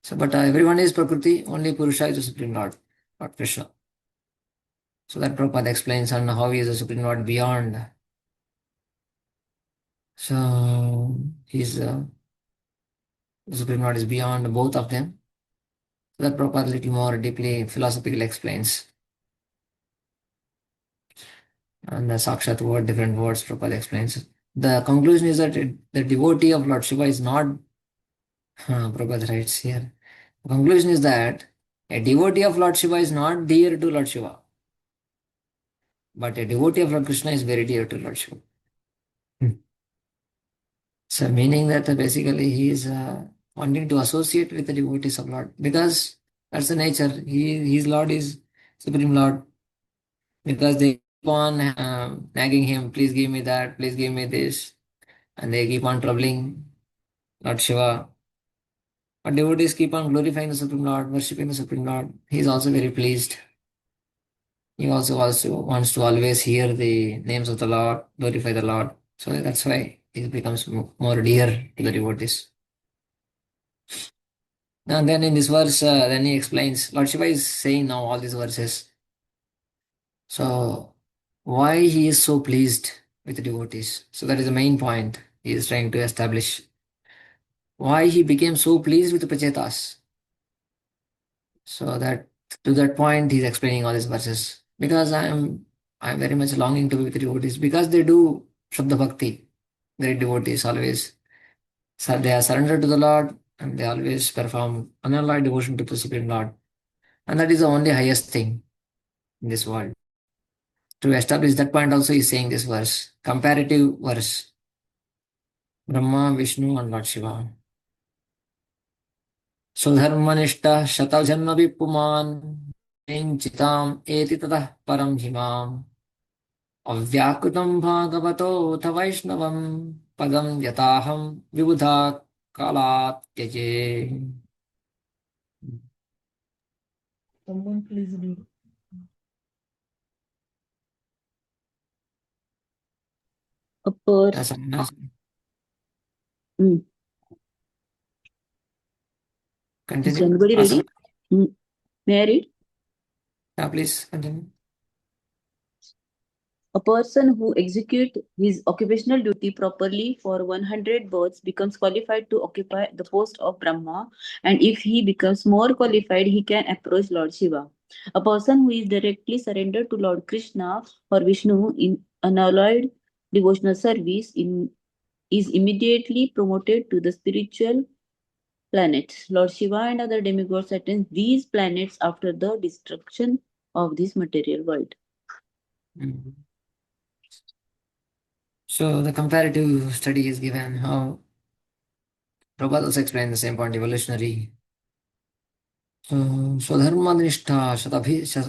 So, but everyone is Prakriti, only Purusha is the Supreme Lord, Lord Krishna. So that Prabhupada explains on how he is the Supreme Lord beyond. So he's the Supreme Lord is beyond both of them. So that Prabhupada little more deeply philosophically explains. And the Sakshat word, different words Prabhupada explains. The conclusion is that the devotee of Lord Shiva is not, Prabhupada writes here. The conclusion is that a devotee of Lord Shiva is not dear to Lord Shiva, but a devotee of Lord Krishna is very dear to Lord Shiva. So, meaning that basically he is wanting to associate with the devotees of Lord because that's the nature. His Lord is Supreme Lord because they keep on nagging him, please give me that, please give me this, and they keep on troubling Lord Shiva. But devotees keep on glorifying the Supreme Lord, worshipping the Supreme Lord. He is also very pleased. He also wants to always hear the names of the Lord, glorify the Lord. So that's why he becomes more dear to the devotees. And then in this verse, then he explains, Lord Shiva is saying now all these verses. So why he is so pleased with the devotees? So that is the main point he is trying to establish. Why he became so pleased with the Pachetas. So that to that point he's explaining all these verses. Because I'm very much longing to be with the devotees because they do Shabda Bhakti. Great devotees always. So they are surrendered to the Lord and they always perform unalloyed devotion to the Supreme Lord. And that is the only highest thing in this world. To establish that point also is saying this verse, comparative verse. Brahma, Vishnu and Lord Shiva. Sudharmanishta Shatajanma Vipuman Chitam Eti Tatah Param Himam Avyakutam Bhagavato Tha Vaishnavam Padam Yataham Vibudha Kalat Tyaje. Someone please read. A person. Yes, yes. Is Continue. anybody ready? May I read? Yeah, please continue. A person who executes his occupational duty properly for 100 births becomes qualified to occupy the post of Brahma, and if he becomes more qualified, he can approach Lord Shiva. A person who is directly surrendered to Lord Krishna or Vishnu in unalloyed devotional service is immediately promoted to the spiritual planets. Lord Shiva and other demigods attain these planets after the destruction of this material world. Mhm. So the comparative study is given how Prabhupada also explained the same point, evolutionary. Swadharmanishta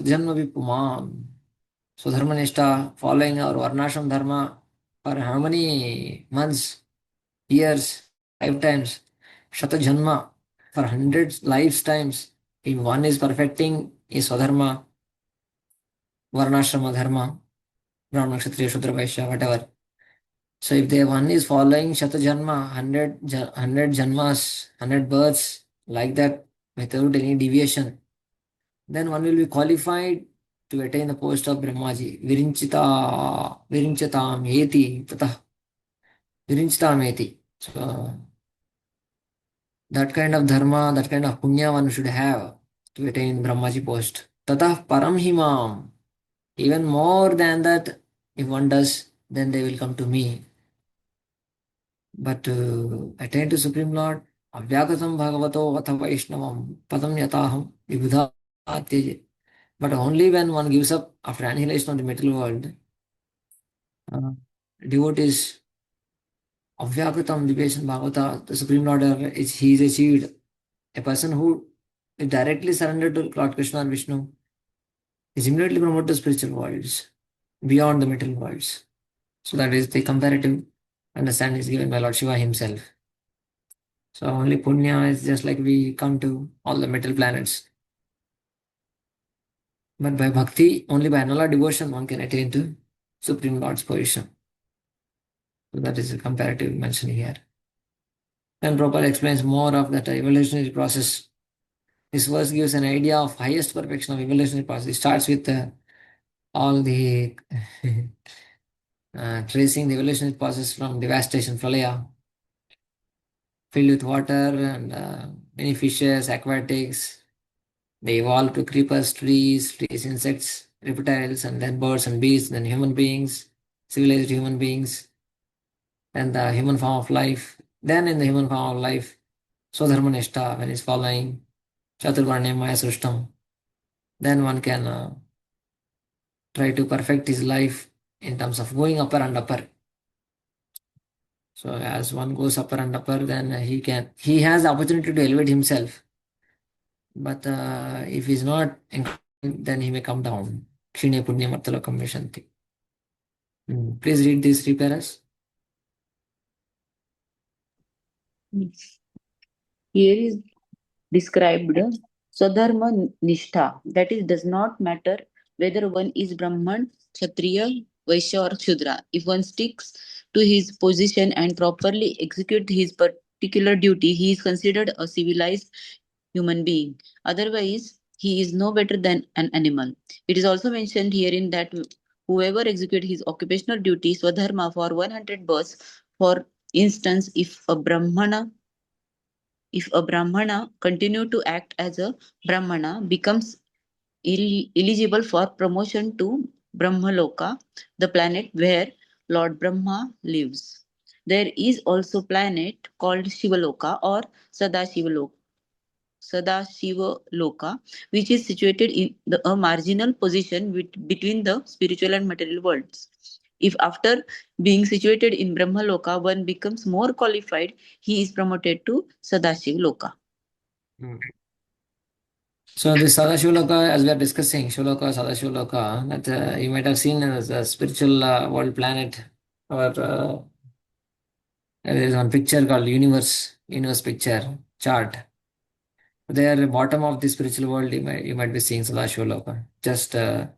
Janma Vipuman. Swadharmanishta, following our Varnashram Dharma for how many months, years, lifetimes? Shatajanma, for hundreds lifetimes. If one is perfecting his Swadharma, Varnashrama Dharma, Brahma, Kshatriya, Shudra, Vaishya, whatever. So if the one is following Shatajanma, 100 janmas, 100 births, like that, without any deviation, then one will be qualified to attain the post of Brahmaji. Virinchatam eti, tatah, virinchatam eti. So that kind of dharma, that kind of punya one should have to attain Brahmaji post. Tatah param himam. Even more than that, if one does, then they will come to me. But to attain to Supreme Lord, Avyagatam Bhagavato Atha Vaishnavam Padam Yataham Vibudha Tyaje. But only when one gives up after annihilation of the material world, uh, devotees Avyagatam Divyashan Bhagavata, the Supreme Lord, he is achieved. A person who is directly surrendered to Lord Krishna and Vishnu is immediately promoted to spiritual worlds, beyond the material worlds. So that is the comparative understanding is given by Lord Shiva himself. So only punya is just like we come to all the metal planets. But by bhakti, only by anala devotion, one can attain to Supreme Lord's position. So that is a comparative mention here. Then Prabhupada explains more of that evolutionary process. This verse gives an idea of highest perfection of evolutionary process. It starts with all the tracing the evolutionary process from devastation, pralaya, filled with water and many fishes, aquatics. They evolve to creepers, trees, insects, reptiles, and then birds and beasts, then human beings, civilized human beings, and the human form of life. Then in the human form of life, Swadharmanishta, when he's following Chaturvarnya Maya Srishtam, then one can try to perfect his life in terms of going upper and upper. So as one goes upper and upper, then he has the opportunity to elevate himself. But if he's not, then he may come down. Kshine punya martalokam vishanti. Please read these three paras. Here is described Swadharma Nishtha, that is, does not matter whether one is Brahman, Kshatriya, Vaishya, or Shudra. If one sticks to his position and properly execute his particular duty, he is considered a civilized human being. Otherwise, he is no better than an animal. It is also mentioned herein that whoever executes his occupational duty, Swadharma, for 100 births, for instance, if a Brahmana continue to act as a Brahmana, becomes eligible for promotion to Brahmaloka, the planet where Lord Brahma lives. There is also planet called Shivaloka or Sadashivaloka. Sadashiva Loka, which is situated in a marginal position between the spiritual and material worlds. If after being situated in Brahma Loka, one becomes more qualified, he is promoted to Sadashiva Loka. So this Sadashivaloka, as we are discussing, Shivaloka, Sadashivaloka, that you might have seen as a spiritual world planet, or there is one picture called universe picture chart. There, bottom of the spiritual world, you might be seeing Sadashivaloka, just after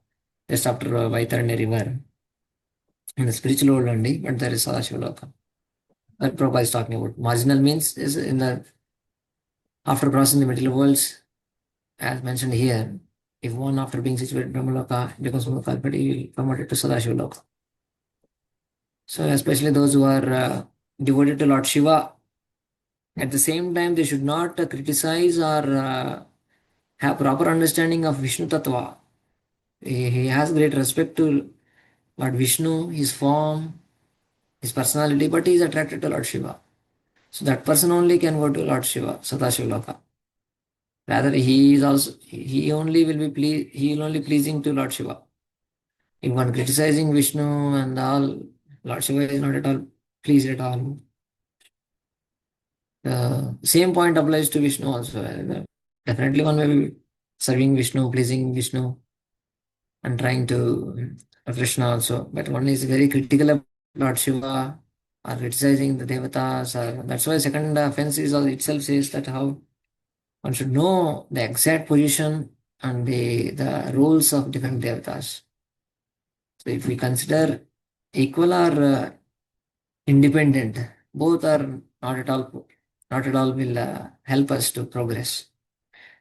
Vaitaranya river. In the spiritual world only, but there is Sadashivaloka. That Prabhupada is talking about. Marginal means is in the after crossing the material worlds, as mentioned here. If one after being situated in Brahmaloka becomes Brahmaloka, but he will promoted to Sadashivaloka. So especially those who are devoted to Lord Shiva, at the same time they should not criticize or have proper understanding of Vishnu Tattva. He has great respect to Lord Vishnu, his form, his personality, but he is attracted to Lord Shiva. So that person only can go to Lord Shiva, Sadashivaloka. Rather, he only pleasing to Lord Shiva. If one criticizing Vishnu and all, Lord Shiva is not at all pleased at all. Same point applies to Vishnu also. Definitely one may be serving Vishnu, pleasing Vishnu, and trying to Krishna also. But one is very critical of Lord Shiva or criticizing the devatas. That's why second offense is itself says that how one should know the exact position and the roles of different devatas. So if we consider equal or independent, both are not at all will help us to progress.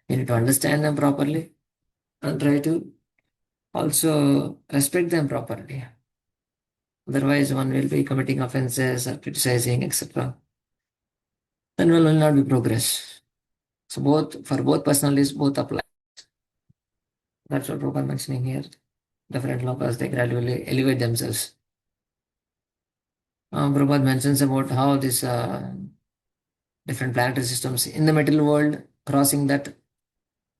We need to understand them properly and try to also respect them properly. Otherwise, one will be committing offenses or criticizing, etc. Then will not be progress. So for both personalities, both apply. That's what Prabhupada mentioning here. Different lokas, they gradually elevate themselves. Prabhupada mentions about how this different planetary systems in the material world, crossing that,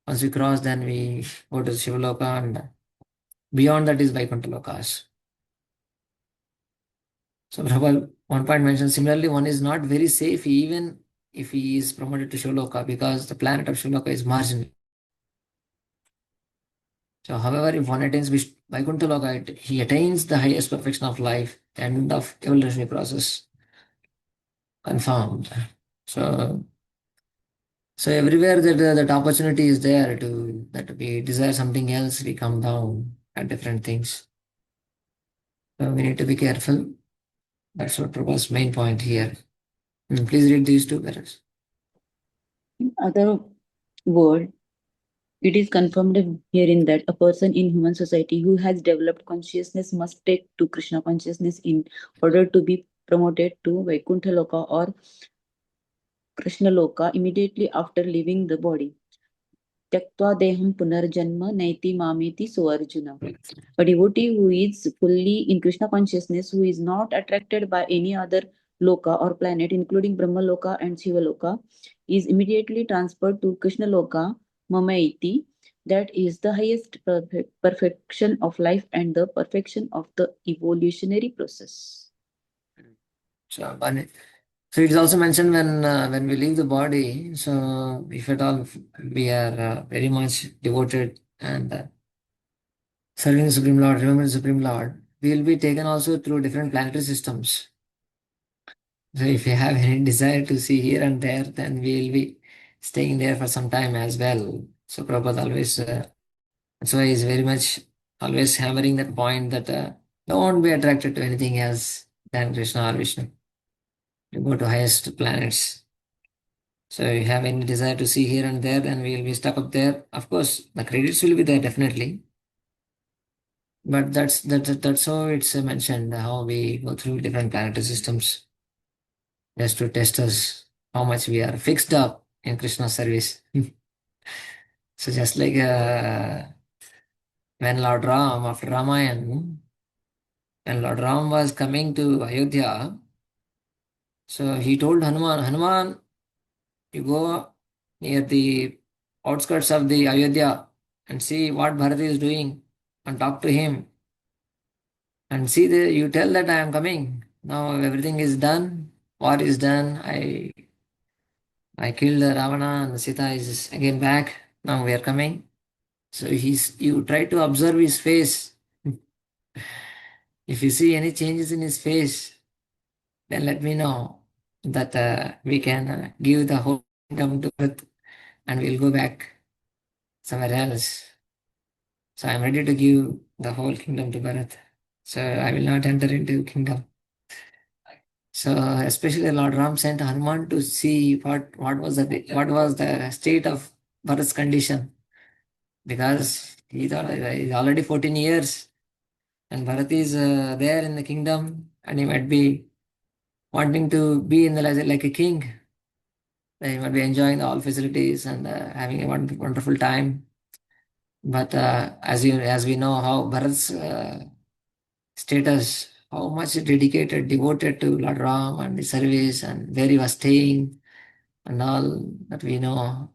once we cross, then we go to Shivaloka, and beyond that is Vaikuntha lokas. So Prabhupada one point mentions similarly, one is not very safe even if he is promoted to Shivaloka because the planet of Shivaloka is marginal. So however, if one attains Vaikuntha Loka, he attains the highest perfection of life, end of evolutionary process, confirmed. So everywhere that opportunity is there that we desire something else, we come down at different things. So we need to be careful. That's what Prabhupada's main point here. Please read these two paragraphs. In other words, it is confirmed herein that a person in human society who has developed consciousness must take to Krishna consciousness in order to be promoted to Vaikuntha Loka or Krishna Loka immediately after leaving the body. Tyaktva deham punarjanma naiti mameti so Arjuna. A devotee who is fully in Krishna consciousness, who is not attracted by any other loka or planet, including Brahma Loka and Shiva Loka, is immediately transferred to Krishna Loka, Mamaiti. That is the highest perfection of life and the perfection of the evolutionary process. So, so it's also mentioned when we leave the body. So if at all we are very much devoted and serving the Supreme Lord, remember the Supreme Lord, we will be taken also through different planetary systems. So if you have any desire to see here and there, then we will be staying there for some time as well. So Prabhupada always, that's why he's very much always hammering that point that don't be attracted to anything else than Krishna or Vishnu. You go to highest planets. So if you have any desire to see here and there, then we will be stuck up there. Of course, the credits will be there definitely. But that's how it's mentioned, how we go through different planetary systems just to test us how much we are fixed up in Krishna service. So just like when Lord Ram, after Ramayana, when Lord Ram was coming to Ayodhya, so he told Hanuman, Hanuman, you go near the outskirts of the Ayodhya and see what Bharat is doing and talk to him and see the, you tell that I am coming. Now everything is done, war is done, I killed Ravana and Sita is again back. Now we are coming. So you try to observe his face. If you see any changes in his face, then let me know that we can give the whole kingdom to Bharat and we'll go back somewhere else. So I'm ready to give the whole kingdom to Bharat. So I will not enter into kingdom. So especially Lord Ram sent Hanuman to see what was the state of Bharat's condition, because he thought he's already 14 years and Bharat is there in the kingdom and he might be wanting to be in the like a king. He might be enjoying all facilities and having a wonderful time. But as we know how Bharat's status, how much dedicated, devoted to Lord Ram and the service and where he was staying and all that we know.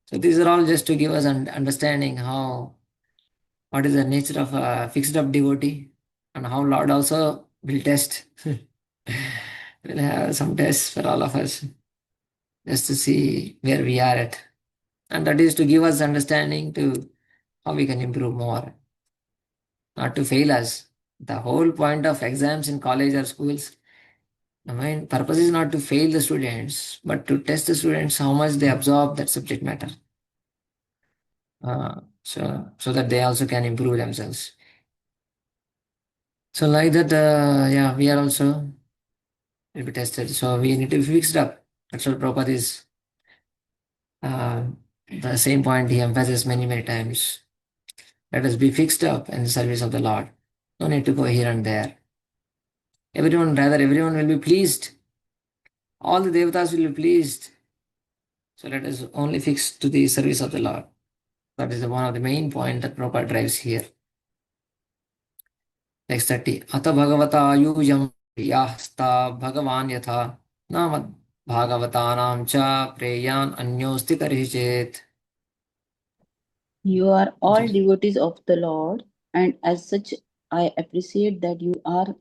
So these are all just to give us an understanding what is the nature of a fixed up devotee and how Lord also will test. We'll have some tests for all of us just to see where we are at. And that is to give us understanding to how we can improve more, not to fail us. The whole point of exams in college or schools, the main purpose is not to fail the students, but to test the students how much they absorb that subject matter. So that they also can improve themselves. So like that, yeah, we are also will be tested. So we need to be fixed up. That's what Prabhupada is. The same point he emphasizes many times. Let us be fixed up in the service of the Lord. No need to go here and there. Everyone will be pleased. All the devatas will be pleased. So let us only fix to the service of the Lord. That is one of the main point that Prabhupada drives here. Next 30. Ata bhagavata ayujam yasta bhagavan yatha namad bhagavatanam cha preyan anyosti karichet. You are all devotees of the Lord, and as such, I appreciate that you are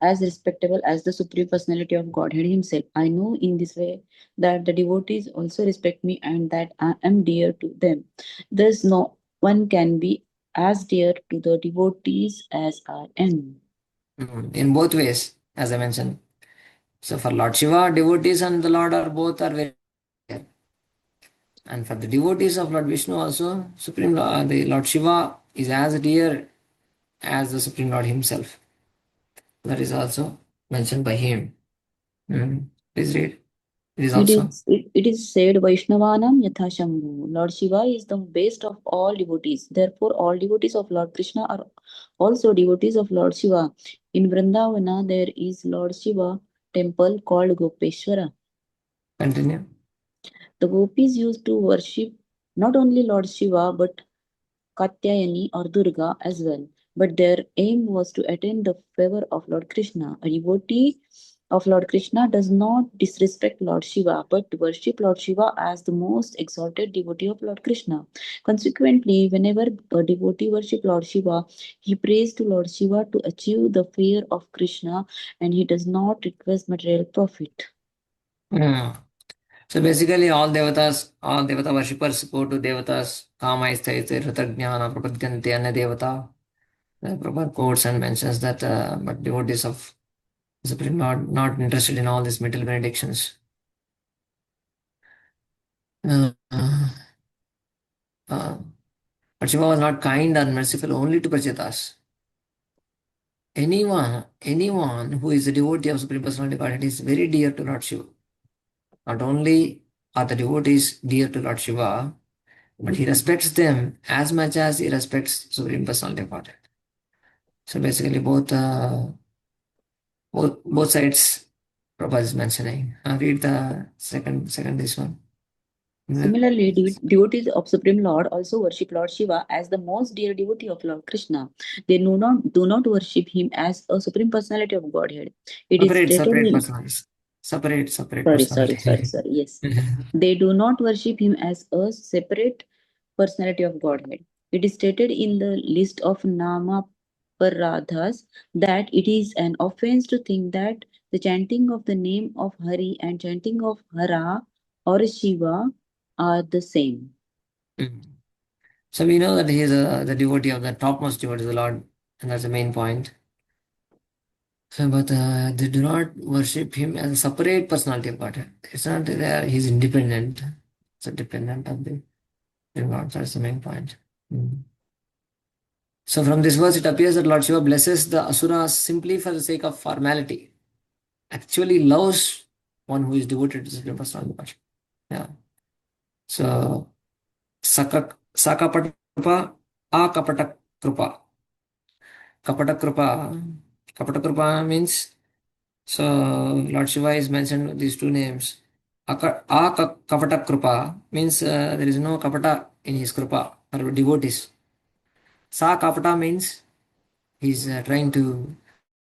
as respectable as the Supreme Personality of Godhead Himself. I know in this way that the devotees also respect me and that I am dear to them. Thus, no one can be as dear to the devotees as I am. In both ways, as I mentioned. So for Lord Shiva, devotees and the Lord are very dear. And for the devotees of Lord Vishnu also, the Lord Shiva is as dear as the Supreme Lord himself. That is also mentioned by him. Please read. It is also. It is said Vaishnavanam Yatha Shambhu. Lord Shiva is the best of all devotees. Therefore, all devotees of Lord Krishna are also devotees of Lord Shiva. In Vrindavana, there is Lord Shiva temple called Gopeshwara. Continue. The gopis used to worship not only Lord Shiva but Katyayani or Durga as well. But their aim was to attain the favor of Lord Krishna. A devotee of Lord Krishna does not disrespect Lord Shiva but worship Lord Shiva as the most exalted devotee of Lord Krishna. Consequently, whenever a devotee worships Lord Shiva, he prays to Lord Shiva to achieve the fear of Krishna and he does not request material profit. Hmm. So basically, all devata worshippers go to devatas. Kama isthaite ritagnana prapadyante anna devata. The Prabhupada quotes and mentions that, but devotees of Supreme Lord not interested in all these material benedictions. Uh, uh, uh, but Shiva was not kind and merciful only to Prachetas. Anyone who is a devotee of Supreme Personality Godhead is very dear to Lord Shiva. Not only are the devotees dear to Lord Shiva, but he respects them as much as he respects Supreme Personality Godhead. So basically, both sides Prabhupada is mentioning. Read the second this one. Similarly, devotees of Supreme Lord also worship Lord Shiva as the most dear devotee of Lord Krishna. They do not worship him as a Supreme Personality of Godhead. It is stated Separate in personalities. Separate sorry. personality. Yes. They do not worship him as a separate personality of Godhead. It is stated in the list of Nama Paradhas that it is an offense to think that the chanting of the name of Hari and chanting of Hara or Shiva are the same. Mm. So we know that he is the devotee of the topmost devotee of the Lord, and that's the main point. So, but they do not worship him as a separate personality of Godhead. It's not that he's independent. It's a dependent of the God. That's the main point. Mm. So from this verse, it appears that Lord Shiva blesses the asuras simply for the sake of formality. Actually loves one who is devoted to Supreme Personality of Godhead. Yeah. So sakapata krupa, akapata krupa. Kapata krupa. Kapata krupa means, so Lord Shiva is mentioned with these two names. Kapata krupa means there is no kapata in his krupa or devotees. Sa kapata means he's trying to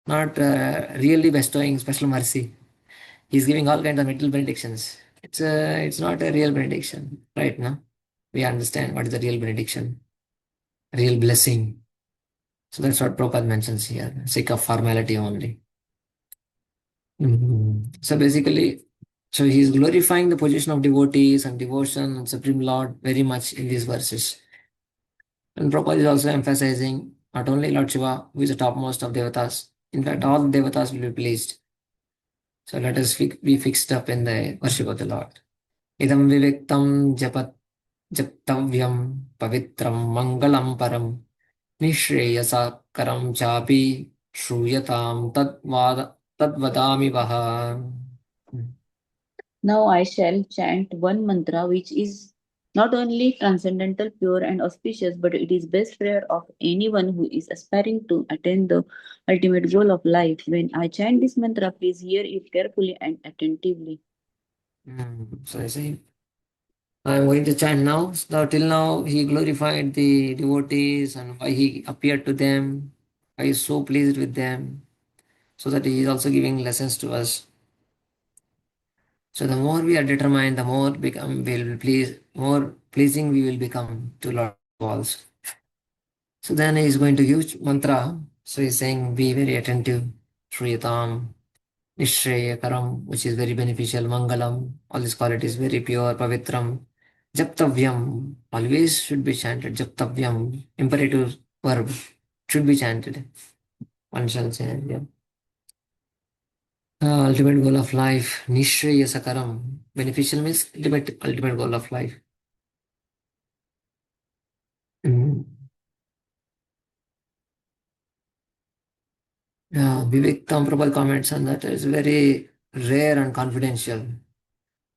not really bestowing special mercy. He's giving all kinds of material benedictions. It's not a real benediction, right? No, we understand what is the real benediction, real blessing. So that's what Prabhupada mentions here, sake of formality only. So basically, so he is glorifying the position of devotees and devotion and Supreme Lord very much in these verses. And Prabhupada is also emphasizing not only Lord Shiva, who is the topmost of devatas. In fact, all devatas will be pleased. So let us be fixed up in the worship of the Lord. Idam vivektam japtavyam pavitram mangalam param nishreyasa karam chapi shruyatam tadvadami vaha. Now I shall chant one mantra which is not only transcendental, pure, and auspicious, but it is best prayer of anyone who is aspiring to attain the ultimate goal of life. When I chant this mantra, please hear it carefully and attentively. So I say, I am going to chant now. So till now, he glorified the devotees and why he appeared to them, why he is so pleased with them, so that he is also giving lessons to us. So the more we are determined, the more more pleasing we will become to Lord also. So then he is going to use mantra. So he's saying, be very attentive. Shriyatam, Nishreyakaram, which is very beneficial. Mangalam, all these qualities, very pure. Pavitram, Japtavyam, always should be chanted. Japtavyam, imperative verb, should be chanted. One shall say, yeah. Ultimate goal of life, Nishreyasakaram. Beneficial means ultimate goal of life. Mm. Yeah, Vivek Prabhupada comments on that. It's very rare and confidential.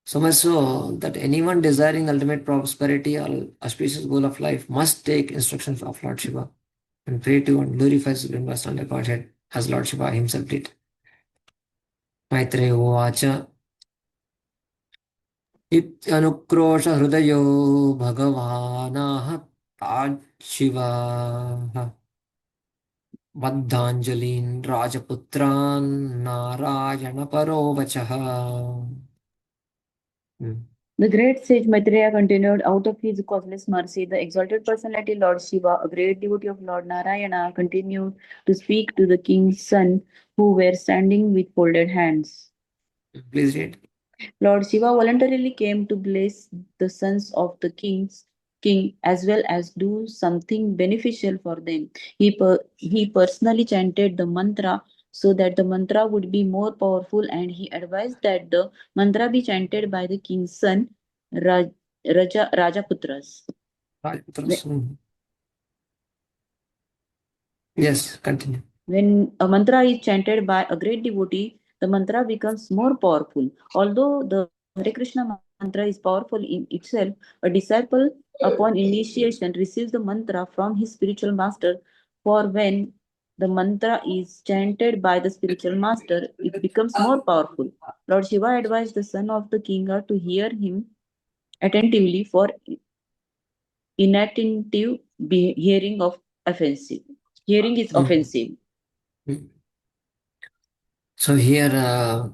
So much so that anyone desiring ultimate prosperity or auspicious goal of life must take instructions of Lord Shiva and pray to and glorify Supreme Personality of Godhead as Lord Shiva himself did. Maitreya Uvacha इत्यनुक्रोशहृदयो भगवानाह शिवाः बद्धाञ्जलीन् राजपुत्रान् नारायणपरो वचः. The great sage Maitreya continued, out of his causeless mercy, the exalted personality Lord Shiva, a great devotee of Lord Narayana, continued to speak to the king's son who were standing with folded hands. Please read. Lord Shiva voluntarily came to bless the sons of the king as well as do something beneficial for them. He personally chanted the mantra so that the mantra would be more powerful, and he advised that the mantra be chanted by the king's son, Rajaputras. Rajputras. Yes, continue. When a mantra is chanted by a great devotee, the mantra becomes more powerful. Although the Hare Krishna mantra is powerful in itself, a disciple upon initiation receives the mantra from his spiritual master. For when the mantra is chanted by the spiritual master, it becomes more powerful. Lord Shiva advised the son of the king to hear him attentively, for inattentive hearing of offensive. Hearing is offensive. So here,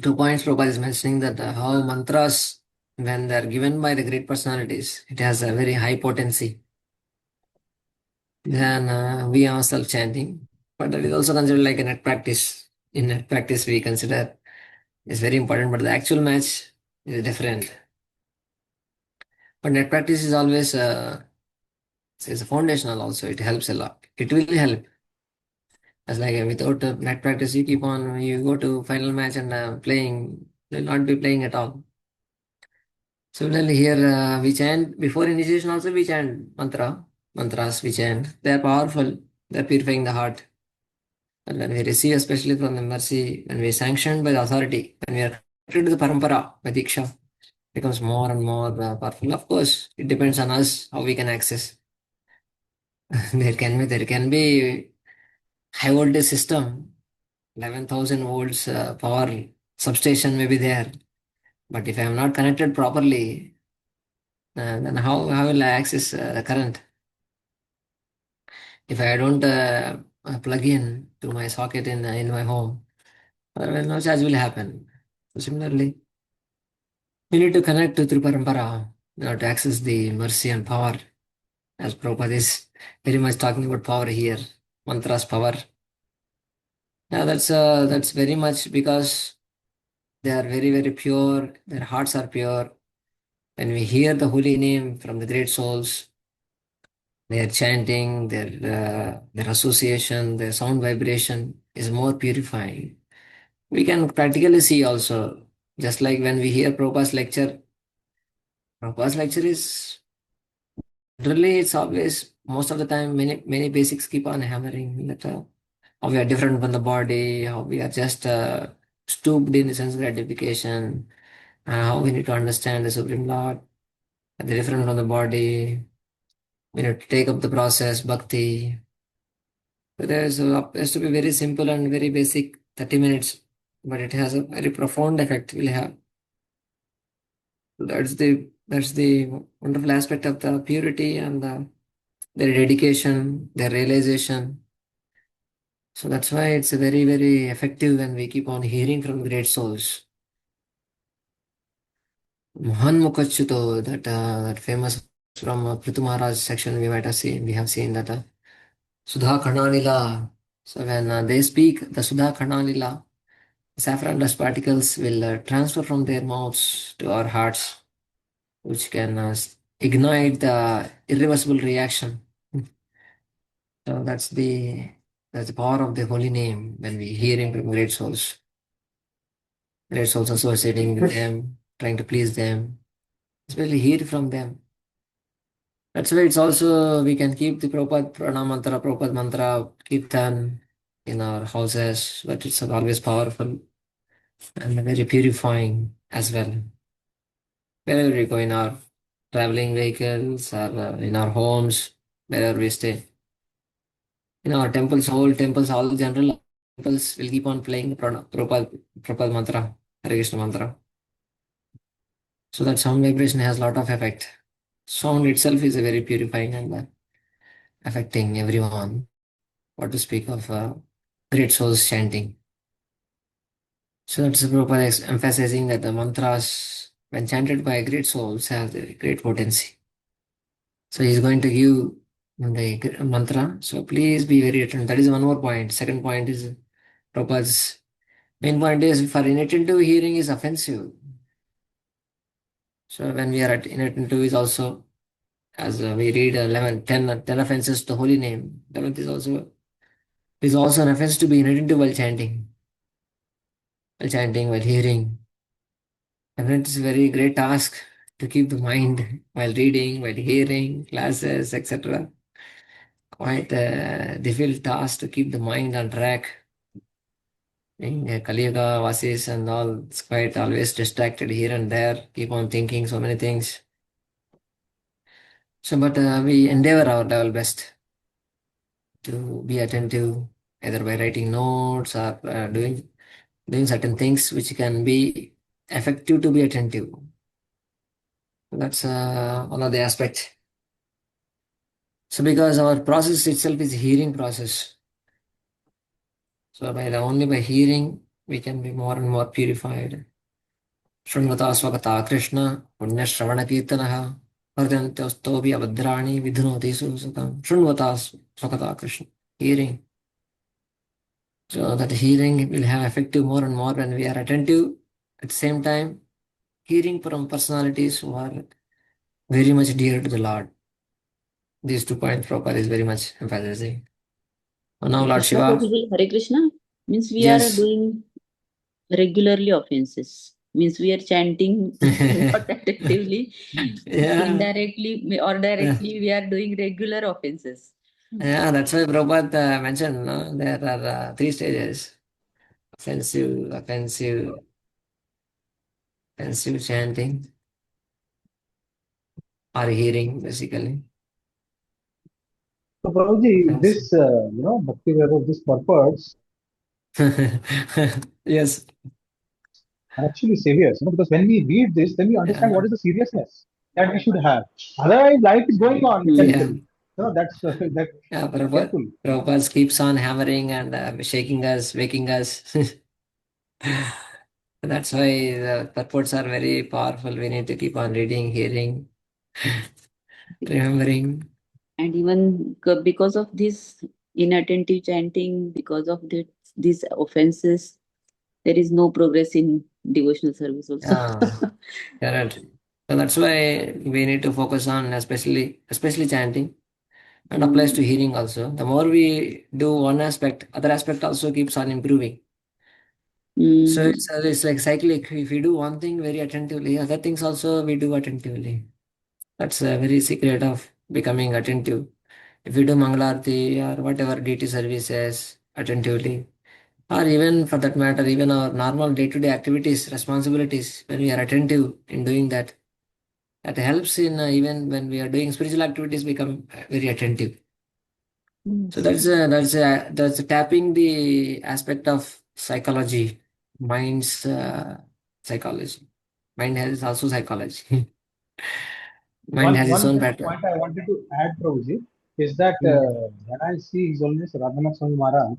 2 points Prabhupada is mentioning that how mantras, when they are given by the great personalities, it has a very high potency. Then we ourselves chanting, but that is also considered like a net practice. In net practice, we consider is very important, but the actual match is different. But net practice is always is foundational. Also, it helps a lot. It will help. As like without net practice, you keep on, you go to final match and playing, you'll not be playing at all. Similarly, here we chant before initiation. Also, we chant mantras. We chant. They are powerful. They are purifying the heart. And when we receive, especially from the mercy, when we are sanctioned by the authority, when we are connected to the parampara, by Diksha, becomes more and more powerful. Of course, it depends on us how we can access. There can be high voltage system, 11,000 volts power substation may be there. But if I am not connected properly, then how will I access the current? If I don't plug in to my socket in my home, well, no charge will happen. So similarly, we need to connect to through parampara, to access the mercy and power. As Prabhupada is very much talking about power here, mantras power. Yeah, that's very much because they are very very pure. Their hearts are pure. When we hear the holy name from the great souls, their chanting, their association, their sound vibration is more purifying. We can practically see also, just like when we hear Prabhupada's lecture is literally, it's always, most of the time, many basics keep on hammering that how we are different from the body, how we are just stooped in sense gratification, how we need to understand the Supreme Lord, that they're different from the body. We need to take up the process, bhakti. So has to be very simple and very basic, 30 minutes, but it has a very profound effect. Will have. That's the wonderful aspect of the purity and their dedication, their realization. So that's why it's a very, very effective when we keep on hearing from great souls. Mohan Mukhachuto, that famous from Prithu Maharaj section, we have seen that Sudha Karnanila. So when they speak the Sudha Karnanila, saffron dust particles will transfer from their mouths to our hearts, which can ignite the irreversible reaction. So that's the power of the holy name when we hearing from great souls associating with them, trying to please them, especially hear from them. That's why it's also we can keep the Prabhupada Pranam Mantra, Prabhupada Mantra, Kirtan in our houses, but it's always powerful. and very purifying as well. Wherever we go in our traveling vehicles or in our homes, wherever we stay. In our temples, whole temples, all general temples will keep on playing the Prabhupada mantra, Hare Krishna mantra. So that sound vibration has a lot of effect. Sound itself is a very purifying and affecting everyone. What to speak of great souls chanting. So that's Prabhupada emphasizing that the mantras, when chanted by great souls, have a great potency. So he's going to give the mantra. So please be very attentive. That is one more point. Second point is Prabhupada's main point is for inattentive hearing is offensive. So when we are at inattentive is also, as we read 11, 10 offenses to the holy name. 11th is also an offense to be inattentive while hearing. And it is a very great task to keep the mind while reading, while hearing, classes, etc. Quite a difficult task to keep the mind on track. In Kali Yuga, Vasis and all, it's quite always distracted here and there, keep on thinking so many things. So, but we endeavor our level best to be attentive, either by writing notes or doing certain things which can be effective to be attentive. That's one of the aspects. So because our process itself is hearing process. So only by hearing we can be more and more purified. Shunvata swakata Krishna punya shravana kirtanaha vardhantostobi abhadrani vidhunoti susakam. Shunvata swakata Krishna. Hearing. So that hearing will have effective more and more when we are attentive. At the same time, hearing from personalities who are very much dear to the Lord. These 2 points Prabhupada is very much emphasizing. And now Lord Krishna Shiva. Prabhuji, Hare Krishna means we are Yes. doing regularly offenses. Means we are chanting not attentively, Yeah. indirectly or directly we are doing regular offenses. Yeah, that's why Prabhupada mentioned, no? There are 3 stages. Offensive, offensive chanting or hearing, basically. So, Prabhuji, Offensive. this, Bhakti Vaibhav, this purports Yes. are actually serious, because when we read this, then we understand Yeah. what is the seriousness that we should have. Otherwise, life is going on Yeah. mechanically. That's that. Yeah, Be careful. Prabhupada keeps on hammering and shaking us, waking us. That's why the purports are very powerful. We need to keep on reading, hearing, remembering. And even because of this inattentive chanting, because of these offenses, there is no progress in devotional service also. Yeah, correct. So that's why we need to focus on especially chanting and applies to Mm. hearing also. The more we do one aspect, other aspect also keeps on improving. So Mm. it's like cyclic. If we do one thing very attentively, other things also we do attentively. That's a very secret of becoming attentive. If we do Mangalarti or whatever deity services attentively, or even for that matter, even our normal day-to-day activities, responsibilities, when we are attentive in doing that, that helps in even when we are doing spiritual activities, become very attentive. So Yes. that's tapping the aspect of psychology, mind's psychology. Mind has also psychology. Mind has its One own kind of pattern. point I wanted to add, Prabhuji, is that Mm. when I see His Holiness Radhanath Swami Maharaj,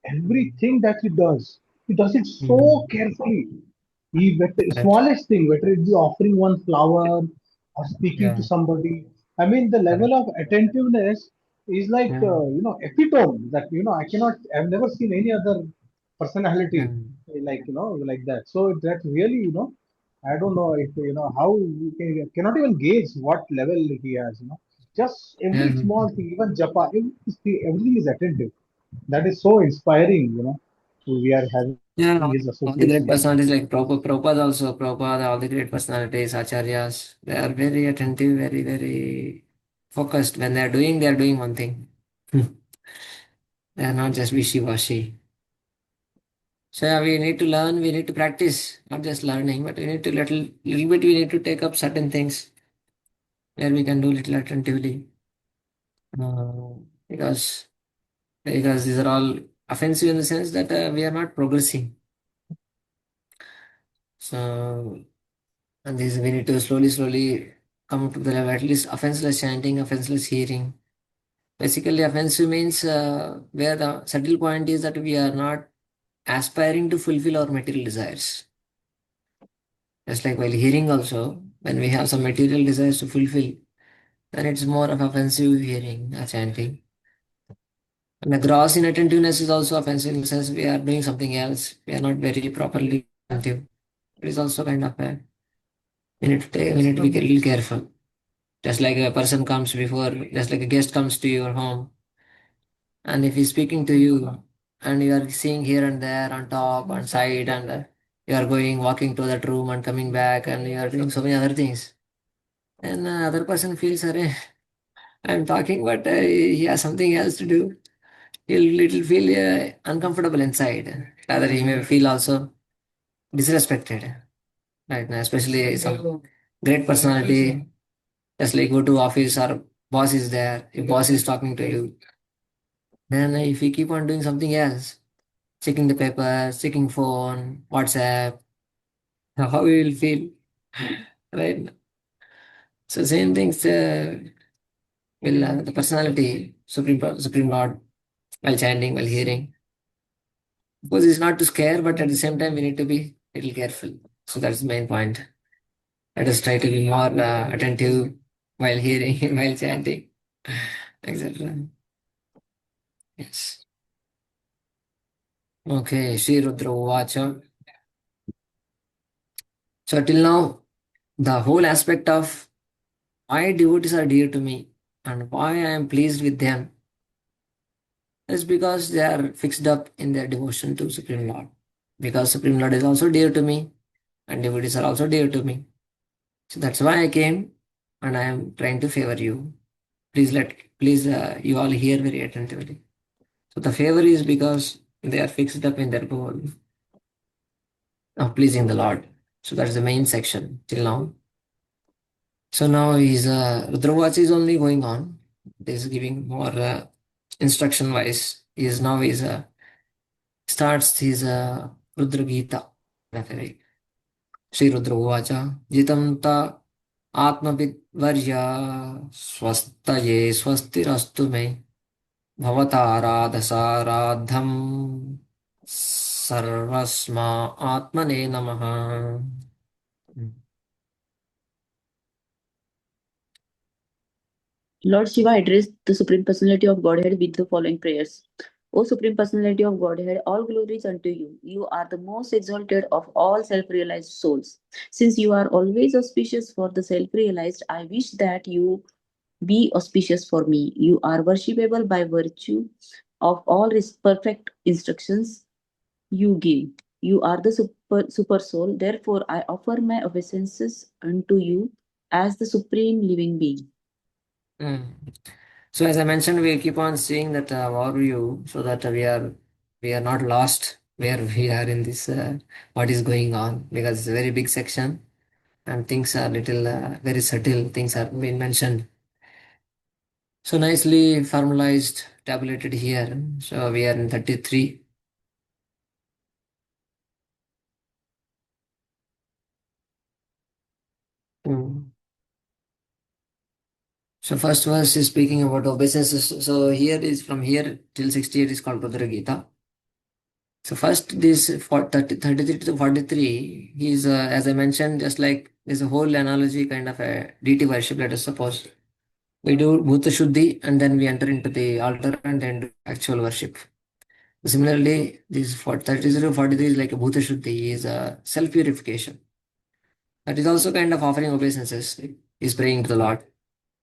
everything that he does it so Mm. carefully. The Correct. smallest thing, whether it be offering one flower or speaking to Yeah. somebody. I mean, the level Correct. of attentiveness is like, Yeah. epitome that, I've never seen any other personality Mm. like that. So that really, I don't know if, how cannot even gauge what level he has. Just every Yeah. small thing, even japa, everything is attentive. That is so inspiring. We are having Yeah, his all the great association. personalities like Prabhupada, all the great personalities, acharyas, they are very attentive, very, very focused. When they are doing one thing. They are not just wishy-washy. So yeah, we need to learn, we need to practice, not just learning, but we need to little bit we need to take up certain things where we can do little attentively. Uh, because these are all offensive in the sense that we are not progressing. So and this we need to slowly come to the level, at least offenseless chanting, offenseless hearing. Basically, offensive means where the subtle point is that we are not aspiring to fulfill our material desires. Just like while hearing also, when we have some material desires to fulfill, then it's more of offensive hearing or chanting. And the gross inattentiveness is also offensive in the sense we are doing something else. We are not very properly attentive. It is also kind of a, we need to be a little careful. Just like a person comes before, just like a guest comes to your home, and if he's speaking to you, and you are seeing here and there on top, on side, and you are going, walking to that room and coming back, and you are doing so many other things, then other person feels, Arey, I'm talking, but he has something else to do. He'll feel uncomfortable inside. Rather, he may feel also disrespected. Right now, especially some great personality, just like go to office or boss is there, if boss is talking to you, then if you keep on doing something else, checking the paper, checking phone, WhatsApp, how you will feel, right? So same things will the personality, Supreme Lord, while chanting, while hearing. Because it's not to scare, but at the same time we need to be a little careful. So that's the main point. Let us try to be more attentive while hearing, while chanting, etc. Yes. Okay, Sri Rudra Uvacha. So till now, the whole aspect of why devotees are dear to me and why I am pleased with them is because they are fixed up in their devotion to Supreme Lord. Because Supreme Lord is also dear to me and devotees are also dear to me. So that's why I came and I am trying to favor you. Please, you all hear very attentively. So the favor is because they are fixed up in their goal of pleasing the Lord. So that's the main section till now. So now his Rudravach is only going on. This is giving more instruction wise. He is now is starts his Rudra Gita. Sri Rudra Uvacha Jitam ta Atmavidvarya Swastaye Swastirastu me Bhavataradhasaradham Sarvasma Atmane Namaha. Lord Shiva addressed the Supreme Personality of Godhead with the following prayers. O Supreme Personality of Godhead, all glory is unto you. You are the most exalted of all self-realized souls. Since you are always auspicious for the self-realized, I wish that you be auspicious for me. You are worshipable by virtue of all perfect instructions you give. You are the super soul. Therefore, I offer my obeisances unto you as the supreme living being. Mm. So as I mentioned, we keep on seeing that overview so that we are not lost where we are in this what is going on, because it's a very big section and things are little very subtle things are being mentioned. So nicely formalized, tabulated here. So we are in 33. Mm. So first verse is speaking about obeisances. So here is from here till 68 is called Rudra Gita. So first this for 33 to 43, he's as I mentioned, just like there's a whole analogy kind of a deity worship. Let us suppose we do Bhuta Shuddhi and then we enter into the altar and then do actual worship. Similarly, this for 33 to 43 is like a Bhuta Shuddhi, is a self-purification. That is also kind of offering obeisances. Is praying to the Lord.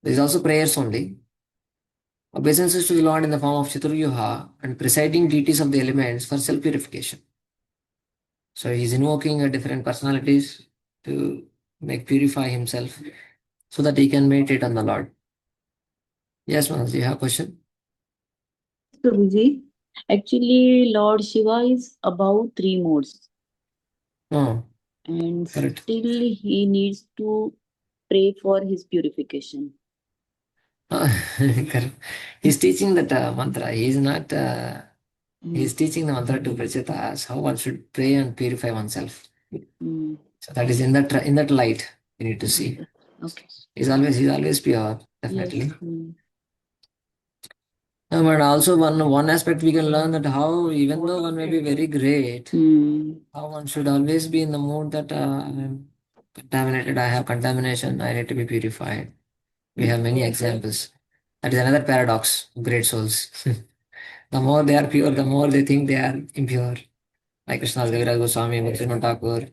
There is also prayers only. Obeisances to the Lord in the form of Chaturyuha and presiding deities of the elements for self-purification. So he's invoking different personalities to make purify himself so that he can meditate on the Lord. Yes, Manas, you have a question? Prabhuji, Actually, Lord Shiva is above three modes, Oh, and correct. still he needs to pray for his purification. Correct. He's teaching that mantra. He's not. He's Mm. teaching the mantra to Prachetas how one should pray and purify oneself. Mm. So that is in that light we need to see. Okay. He's always pure, Yes. definitely. Mm. But also one aspect we can learn that how even though one may be very great, Mm. how one should always be in the mood that I'm contaminated. I have contamination. I need to be purified. We have many examples. That is another paradox of great souls. The more they are pure, the more they think they are impure. Like Krishna Goswami, Bhaktivedanta Thakur,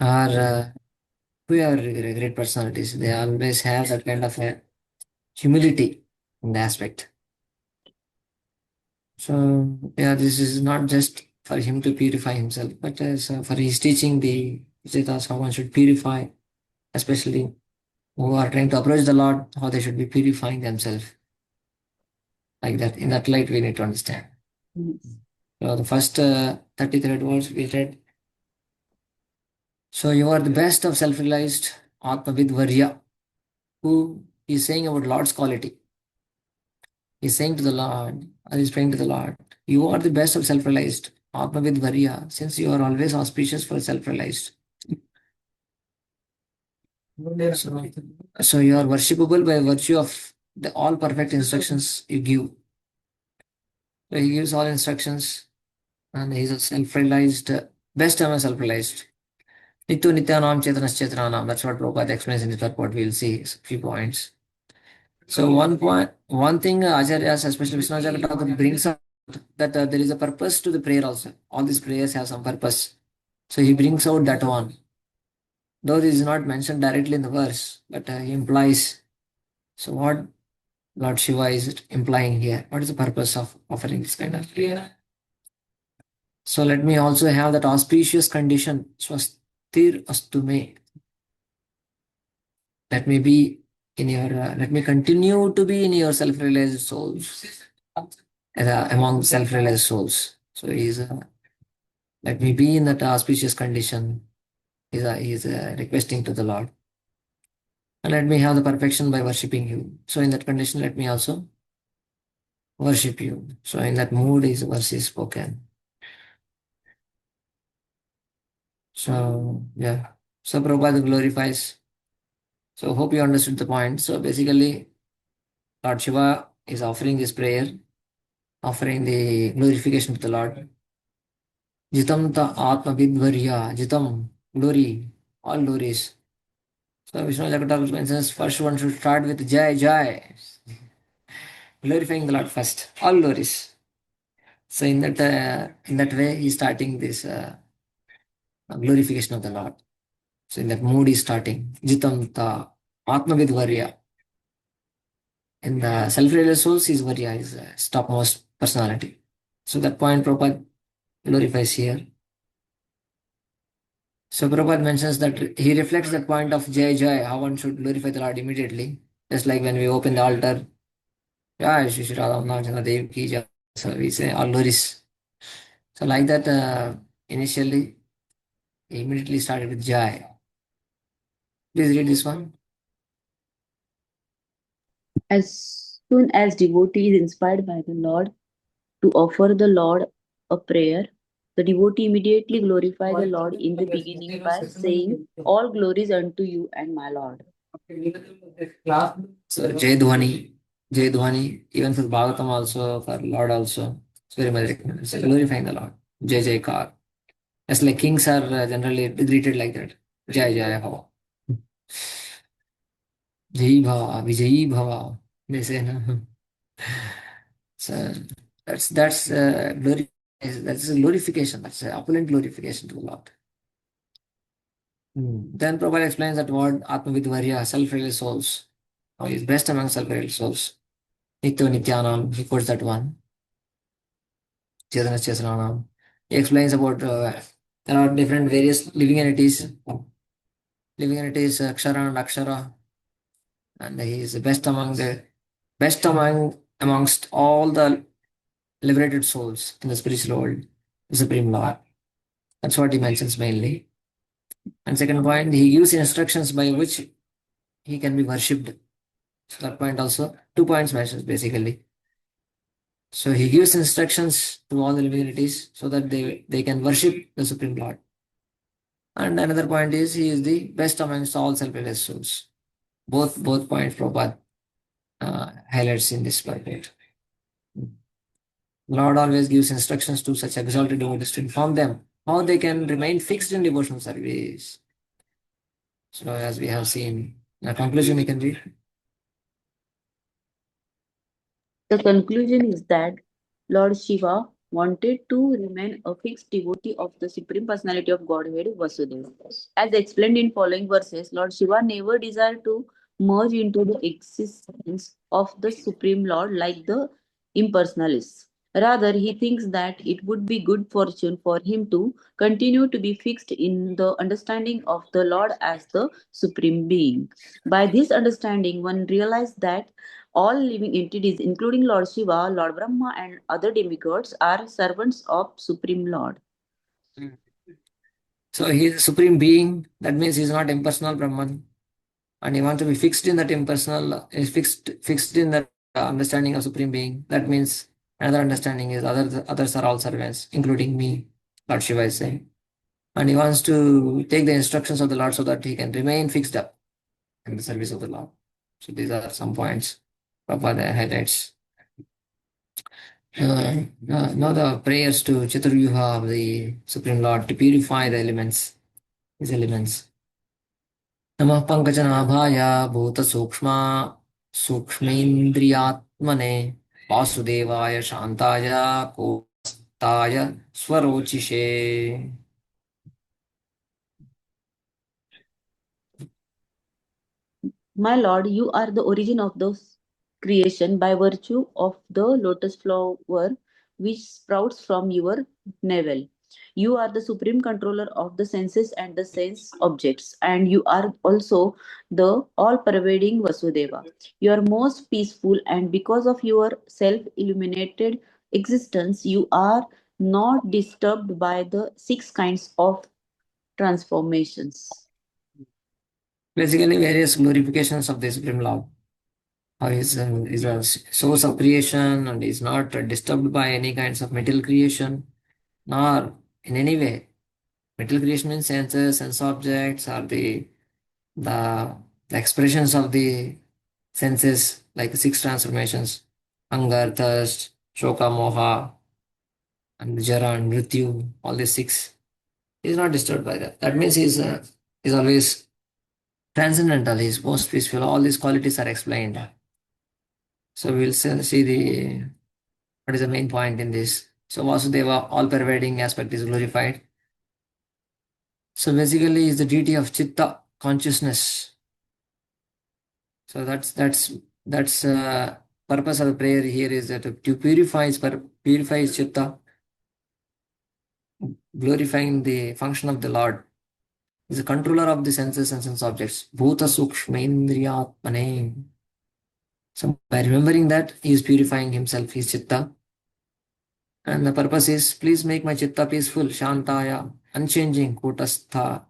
or who are great personalities. They always have that kind of a humility in the aspect. So yeah, this is not just for him to purify himself, but as for his teaching the Vedas how one should purify, especially who are trying to approach the Lord, how they should be purifying themselves. Like that, in that light, we need to understand. Yes. So the first 33rd words we read. So you are the best of self-realized Atmavid Varya, who is saying about Lord's quality. He's saying to the Lord, or he's praying to the Lord, you are the best of self-realized Atmavid Varya, since you are always auspicious for self-realized. So you are worshipable by virtue of the all perfect instructions you give. So he gives all instructions and he's a self-realized, best among self-realized. Nitya Nityanam Chetanas Chetananam. That's what Prabhupada explains in his purport. We'll see a few points. So one thing Acharyas, especially Vishnu Thakur brings up that there is a purpose to the prayer also. All these prayers have some purpose. So he brings out that one. Though this is not mentioned directly in the verse, but he implies. So what Lord Shiva is implying here? What is the purpose of offering this kind of prayer? So let me also have that auspicious condition. Swastir astu me. Let me be in your. Let me continue to be in your self-realized souls, among self-realized souls. So he's. Let me be in that auspicious condition. He's requesting to the Lord. And let me have the perfection by worshipping you. So in that condition, let me also worship you. So in that mood is verse is spoken. So yeah. So Prabhupada glorifies. So hope you understood the point. So basically, Lord Shiva is offering this prayer, offering the glorification to the Lord. Jitam ta atma vidvarya, jitam, glory, all glories. So Vishnu Jagataku mentions first one should start with Jai Jai, glorifying the Lord first, all glories. So in that way, he's starting this glorification of the Lord. So in that mood, he's starting Jitam ta atma vidvarya. In the self-realized souls, his varya is topmost personality. So that point Prabhupada glorifies here. So Prabhupada mentions that he reflects that point of Jai Jai, how one should glorify the Lord immediately. Just like when we open the altar, Jai Shri Shri Radha Manojana Dev Ki Jai. So we say all glories. So like that, initially, he immediately started with Jai. Please read this one. As soon as devotee is inspired by the Lord to offer the Lord a prayer, the devotee immediately glorify the Lord in the beginning by saying, all glories unto you and my Lord. So Jai Dhwani, even for Bhagavatam also, for Lord also, it's very much recommended. So glorifying the Lord. Jai Jai Kar. As like kings are generally greeted like that. Jai Jai Ho. Jai Bhava, Vijayi Bhava. They say, no? So that's glory. That's a glorification. That's a opulent glorification to the Lord. Then Prabhupada explains that word Atmavidvarya, self-realized souls. Or is best among self-realized souls. Nitya Nityanam, he quotes that one. Chetana Chetanam. He explains about there are different various living entities. Living entities Akshara and Akshara. And he is the best amongst all the liberated souls in the spiritual world, the Supreme Lord. That's what he mentions mainly. And second point, he gives instructions by which he can be worshipped. So that point also, 2 points mentions basically. So he gives instructions to all the living entities so that they can worship the Supreme Lord. And another point is he is the best amongst all self-realized souls. Both points Prabhupada highlights in this point. Lord always gives instructions to such exalted devotees to inform them how they can remain fixed in devotional service. So as we have seen, the conclusion you can read. The conclusion is that Lord Shiva wanted to remain a fixed devotee of the Supreme Personality of Godhead Vasudeva. As explained in following verses, Lord Shiva never desired to merge into the existence of the Supreme Lord like the impersonalists. Rather, he thinks that it would be good fortune for him to continue to be fixed in the understanding of the Lord as the Supreme Being. By this understanding, one realizes that all living entities, including Lord Shiva, Lord Brahma, and other demigods, are servants of Supreme Lord. So he is a supreme being. That means he is not impersonal Brahman, and he wants to be fixed in that impersonal. Is fixed in that understanding of supreme being. That means another understanding is others are all servants, including me. Lord Shiva is saying, and he wants to take the instructions of the Lord so that he can remain fixed up in the service of the Lord. So these are some points Prabhupada highlights. Now the prayers to Chaturvyuha of the Supreme Lord to purify the elements, these elements. Namah Pankajanaabhaya Bhuta Sukshma Sukshmendriyatmane Vasudevaya Shantaya Kostaya Swarochishe. My Lord, you are the origin of the creation by virtue of the lotus flower which sprouts from your navel. You are the supreme controller of the senses and the sense objects, and you are also the all pervading Vasudeva. You are most peaceful, and because of your self illuminated existence, you are not disturbed by the six kinds of transformations. Basically, various glorifications of the Supreme Lord. How is a source of creation and is not disturbed by any kinds of material creation, nor in any way. Material creation means senses, sense objects, or the, the expressions of the senses, like six transformations: hunger, thirst, shoka, moha, and jara and mrityu. All these six. He is not disturbed by that. That means he's always transcendental. He's most peaceful. All these qualities are explained. So we'll see the what is the main point in this. So Vasudeva, all pervading aspect is glorified. So basically is the deity of chitta, consciousness. So that's purpose of the prayer here is that to purify his chitta, glorifying the function of the Lord. Is a controller of the senses and sense objects. Bhuta sukshmendriyatmane. So by remembering that, he is purifying himself, his chitta. And the purpose is, please make my chitta peaceful, shantaya, unchanging, kutasthaya,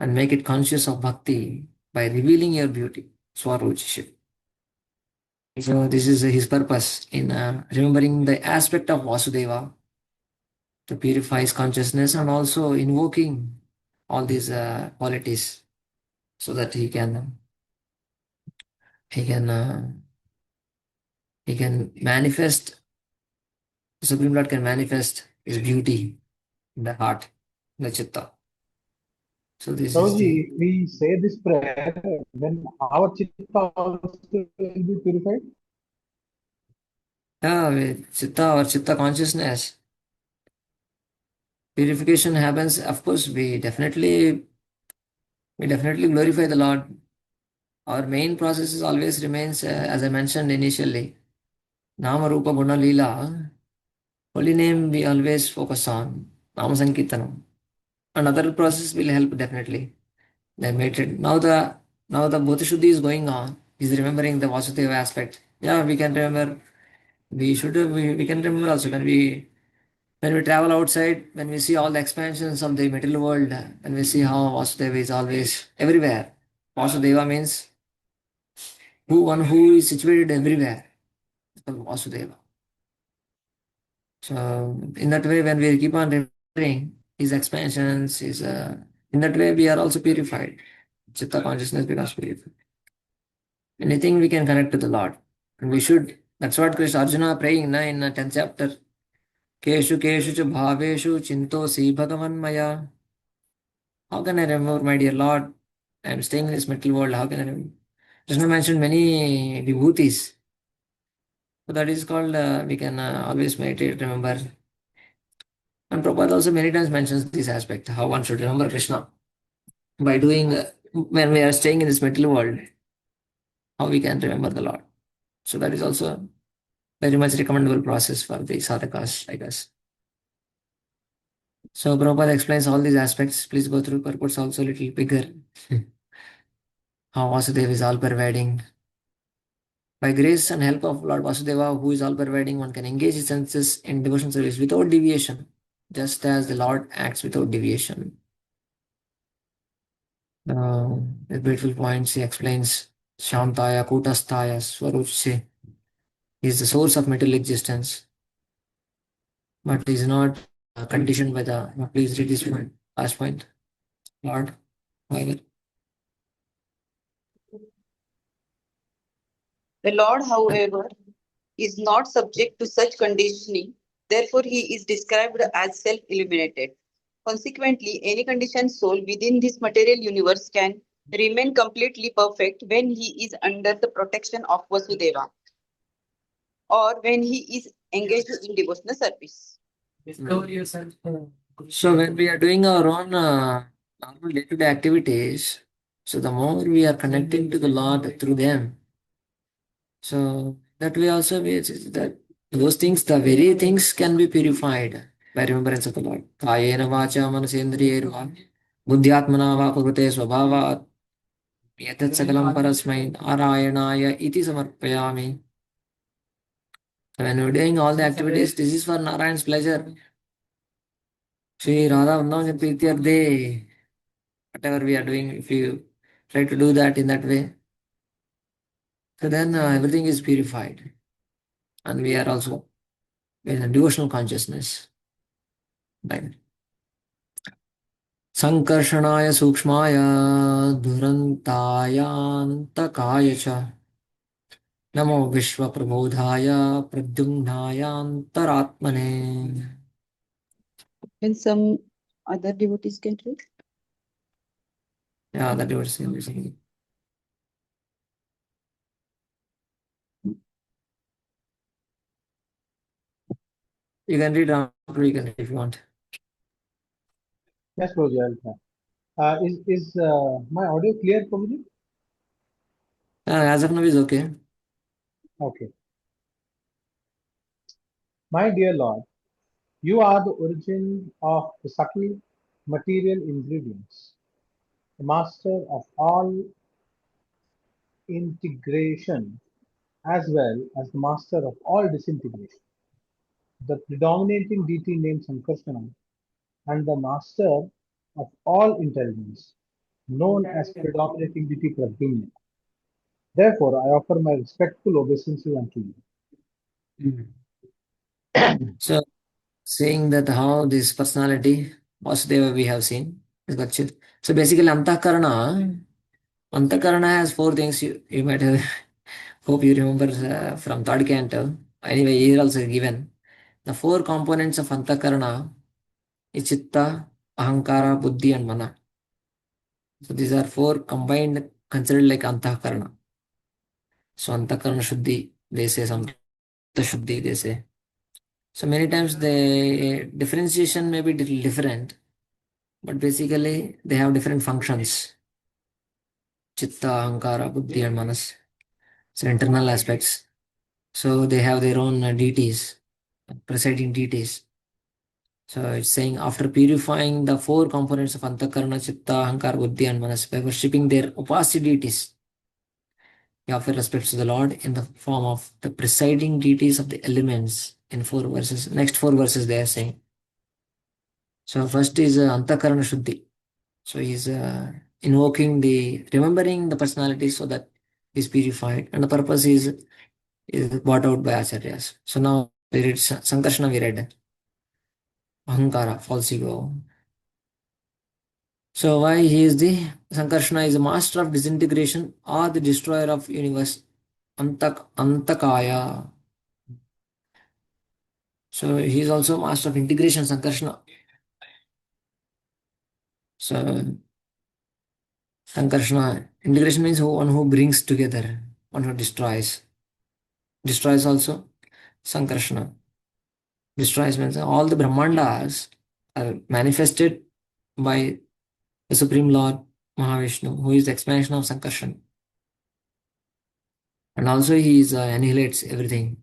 and make it conscious of bhakti by revealing your beauty, swaruchiship. So this is his purpose in remembering the aspect of Vasudeva to purify his consciousness and also invoking all these qualities so that he can uh, he can manifest the Supreme Lord can manifest his beauty in the heart, in the chitta. So this is Prabhuji, the if we say this prayer, then our chitta also will be purified. with chitta or chitta consciousness. Purification happens, of course, we definitely glorify the Lord. Our main process is always remains as I mentioned initially. Nama Rupa Guna Leela. Holy name we always focus on. Nama Sankirtanam. Another process will help definitely. Then waited. Now the Bhutashuddhi is going on. He's remembering the Vasudeva aspect. Yeah, we can remember. We can remember also when we travel outside, when we see all the expansions of the material world, when we see how Vasudeva is always everywhere. Vasudeva means one who is situated everywhere. It's called Vasudeva. So in that way, when we keep on remembering his expansions, in that way we are also purified. Chitta consciousness becomes purified. Anything we can connect to the Lord. And we should. That's what Krishna Arjuna praying na, in the 10th chapter. Keshu keshu cha bhaveshu chintosi bhagavan maya. How can I remember my dear Lord? I am staying in this material world. How can I remember? Krishna mentioned many vibhutis. So that is called, we can always meditate, remember. And Prabhupada also many times mentions this aspect, how one should remember Krishna. By doing, when we are staying in this material world, how we can remember the Lord. So that is also very much recommendable process for the sadhakas, I guess. So Prabhupada explains all these aspects. Please go through. Purports also a little bigger. How Vasudeva is all pervading. By grace and help of Lord Vasudeva, who is all pervading, one can engage his senses in devotion service without deviation, just as the Lord acts without deviation. The beautiful points he explains. Shantaya, Kutastaya, Swaruchse is the source of material existence, but is not conditioned by the. Please read this point. Last point. Lord, Vaibhav. The Lord, however, is not subject to such conditioning. Therefore, he is described as self-illuminated. Consequently, any conditioned soul within this material universe can remain completely perfect when he is under the protection of Vasudeva or when he is engaged in devotional service. So when we are doing our own normal day-to-day activities, so the more we are connecting to the Lord through them, so that way also that those things, the very things can be purified by remembrance of the Lord. Kayena vacha manasendriyerva buddhyatmana va kurute swabhavat yatat sakalam parasmai narayanaya iti samarpayami. So when we're doing all the activities, this is for Narayan's pleasure. Shri Radha Vrindavan Prityarthe. Whatever we are doing, if you try to do that in that way, so then everything is purified. And we are also in a devotional consciousness. Right. Sankarshanaaya Sukshmaya Durantayantakaya cha Namo Vishwa Prabodhaya Pradyumnayantaratmane. When some other devotees can read. Yeah, that was saying. You can read after, you can read if you want. Yes, Prabhuji, I'll try. Is my audio clear, Prabhuji? As of now is okay. Okay. My dear Lord, you are the origin of the subtle material ingredients, the master of all integration as well as the master of all disintegration, the predominating deity named Sankarsana, and the master of all intelligence, known as predominating deity Pradyumna. Therefore, I offer my respectful obeisances unto you. So, saying that how this personality, Vasudeva, we have seen, is Gachit. So, basically, Antakarana has four things you might have, hope you remember from third canto. Anyway, here also given. The four components of Antakarana is Chitta, Ahankara, Buddhi, and Mana. So, these are four combined, considered like Antakarana. So, Antakarana Shuddhi, they say, Samta Shuddhi, they say. So many times the differentiation may be different, but basically they have different functions. Chitta, Ahankara, Buddhi, and Manas. So internal aspects. So they have their own deities, presiding deities. So it's saying after purifying the four components of Antakarana, Chitta, Ahankara, Buddhi, and Manas by worshipping their opposite deities. He offered respects to the Lord in the form of the presiding deities of the elements in 4 verses. Next 4 verses they are saying. So first is Antakarana Shuddhi. So he's remembering the personality so that he's purified, and the purpose is brought out by acharyas. So now we read Sankarshana, we read Ahankara, false ego. So why he is the Sankarshana is the master of disintegration or the destroyer of universe, Antakaya. So he is also master of integration, Sankarshana. So Sankarshana, integration means one who brings together, one who destroys. Destroys also Sankarshana. Destroys means all the Brahmandas are manifested by the Supreme Lord Mahavishnu, who is the expansion of Sankarshan. And also he annihilates everything.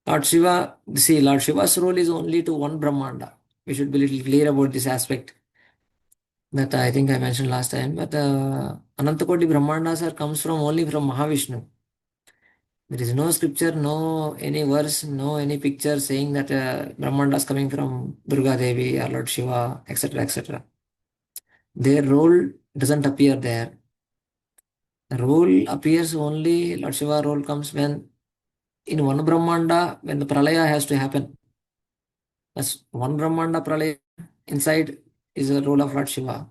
Lord Shiva, see, Lord Shiva's role is only to one Brahmanda. We should be a little clear about this aspect that I think I mentioned last time. But Anantakoti Brahmandas comes from only from Mahavishnu. There is no scripture, no any verse, no any picture saying that Brahmandas coming from Durga Devi or Lord Shiva, etc., etc. Their role doesn't appear there. The role appears only, Lord Shiva role comes when in one Brahmanda, when the Pralaya has to happen. That's one Brahmanda Pralaya inside is the role of Lord Shiva.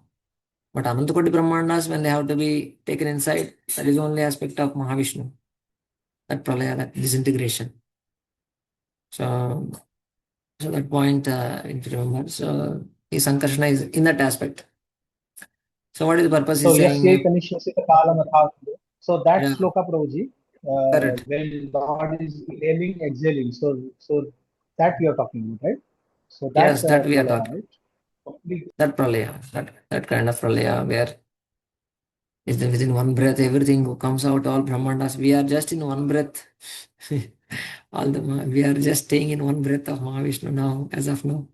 But Anantakoti Brahmandas, when they have to be taken inside, that is only aspect of Mahavishnu. That Pralaya, that disintegration. So that point you need to remember. So his Sankarshana is in that aspect. So what is the purpose So he's yasya saying? kanishasita kalamatha. So that Yeah, sloka, Prabhuji, correct. when Lord is inhaling, exhaling. So that you are talking about, right? So that Yes, that we are pralaya, talking. right? Complete. That pralaya, that kind of pralaya where is within one breath everything comes out, all Brahmandas. We are just in one breath. We are just staying in one breath of Mahavishnu now, as of now.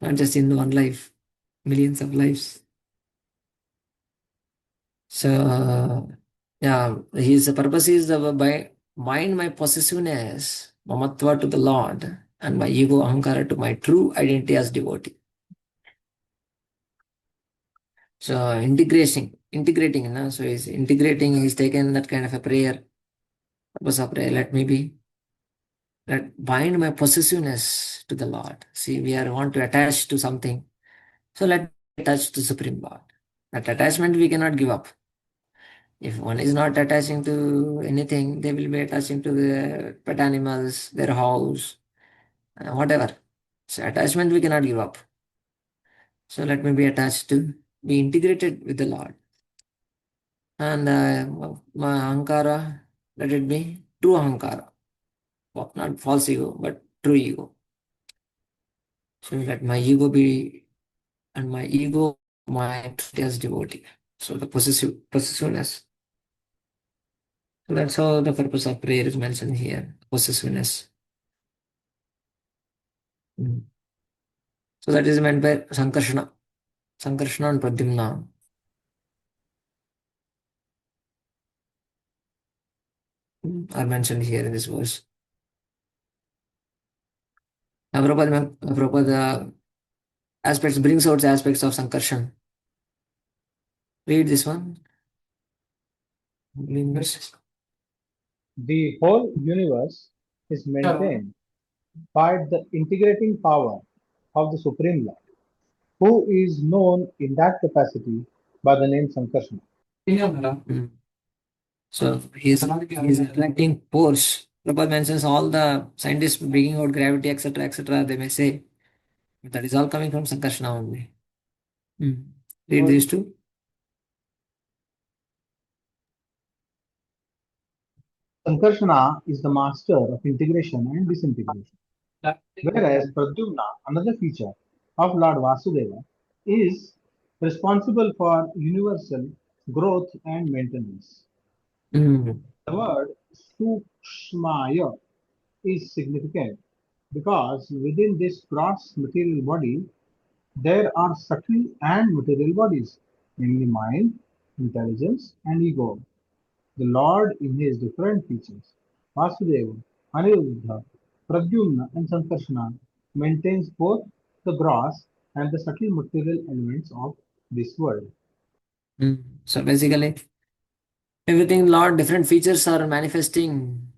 Not just in one life, millions of lives. So yeah, his purpose is by bind my possessiveness, mamatva to the Lord, and my ego ahankara to my true identity as devotee. So integrating, no? So he's integrating, he's taken that kind of a prayer, purpose of prayer, let bind my possessiveness to the Lord. See, want to attach to something. So let me attach to Supreme Lord. That attachment we cannot give up. If one is not attaching to anything, they will be attaching to the pet animals, their house, whatever. So attachment we cannot give up. So let me be attached to, be integrated with the Lord. And my ahankara, let it be true ahankara. Not false ego, but true ego. So let my ego be, and my ego, my as devotee. So the possessiveness. So that's how the purpose of prayer is mentioned here, possessiveness. Mm. So that is meant by Sankarshana. Sankarshana and Pradyumna are mentioned here in this verse. Now, Prabhupada aspects brings out the aspects of Sankarshan. Read this one. The whole universe is maintained by the integrating power of the Supreme Lord, who is known in that capacity by the name Sankarsana. Mm. So he's attracting force. Prabhupada mentions all the scientists bringing out gravity, etc., etc. They may say that is all coming from Sankarsana only. Mm. Read these two. Sankarsana is the master of integration and disintegration, whereas Pradyumna, another feature of Lord Vasudeva, is responsible for universal growth and maintenance. Mm. The word Sukshmaya is significant because within this gross material body there are subtle and material bodies, namely mind, intelligence, and ego. The Lord in his different features, Vasudeva, Aniruddha, Pradyumna and Sankarsana, maintains both the gross and the subtle material elements of this world. So basically, everything, Lord, different features are manifesting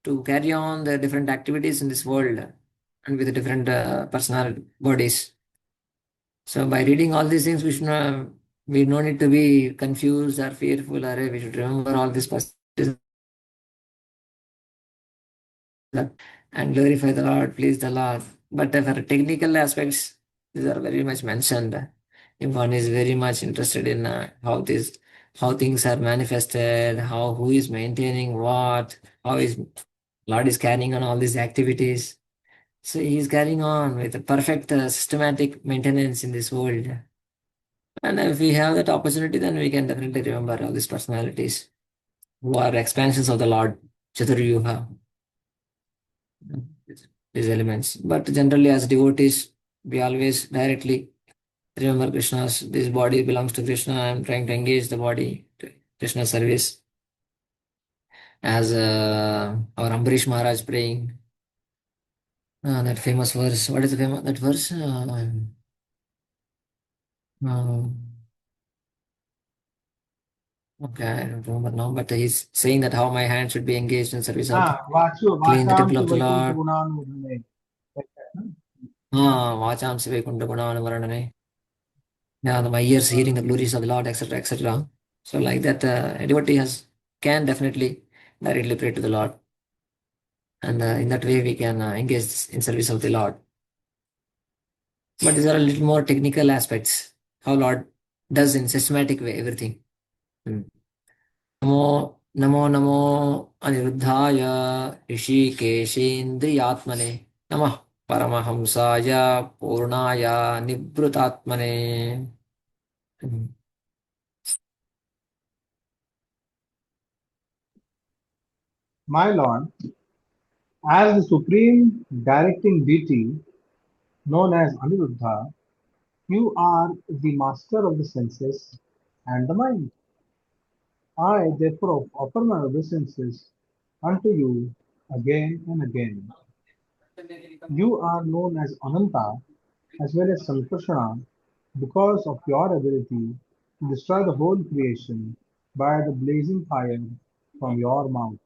to carry on the different activities in this world and with different personal bodies. So by reading all these things, we no need to be confused or fearful, or we should remember all these possibilities and glorify the Lord, please the Lord. But for technical aspects, these are very much mentioned. If one is very much interested in how things are manifested, how who is maintaining what, how is Lord is carrying on all these activities. So he is carrying on with a perfect systematic maintenance in this world. And if we have that opportunity, then we can definitely remember all these personalities who are expansions of the Lord, Chaturyuha, these elements. But generally, as devotees, we always directly remember Krishna's, this body belongs to Krishna. I am trying to engage the body to Krishna service. As our Ambarish Maharaj praying that famous verse. What is the famous that verse? Uh, okay, I don't remember now, but he's saying that how my hand should be engaged in service of the clean the temple Vacham of the Vaikuntha Lord. Gunanudhane. Vacham Sivaikunda Gunanavarane. Yeah, my ears hearing the glories of the Lord, etc., etc. So like that, a devotee can definitely directly pray to the Lord, and in that way we can engage in service of the Lord. But these are a little more technical aspects. How Lord does in systematic way everything. Hmm. Namo Namo Namo अनिरुद्धाय ऋषिकेशेन्द्रियात्मने नमः परमहंसाय पूर्णाय निवृतात्मने. My Lord, as the supreme directing deity known as Aniruddha, you are the master of the senses and the mind. I therefore offer my obeisances unto you again and again. You are known as Ananta as well as Sankarsana because of your ability to destroy the whole creation by the blazing fire from your mouth.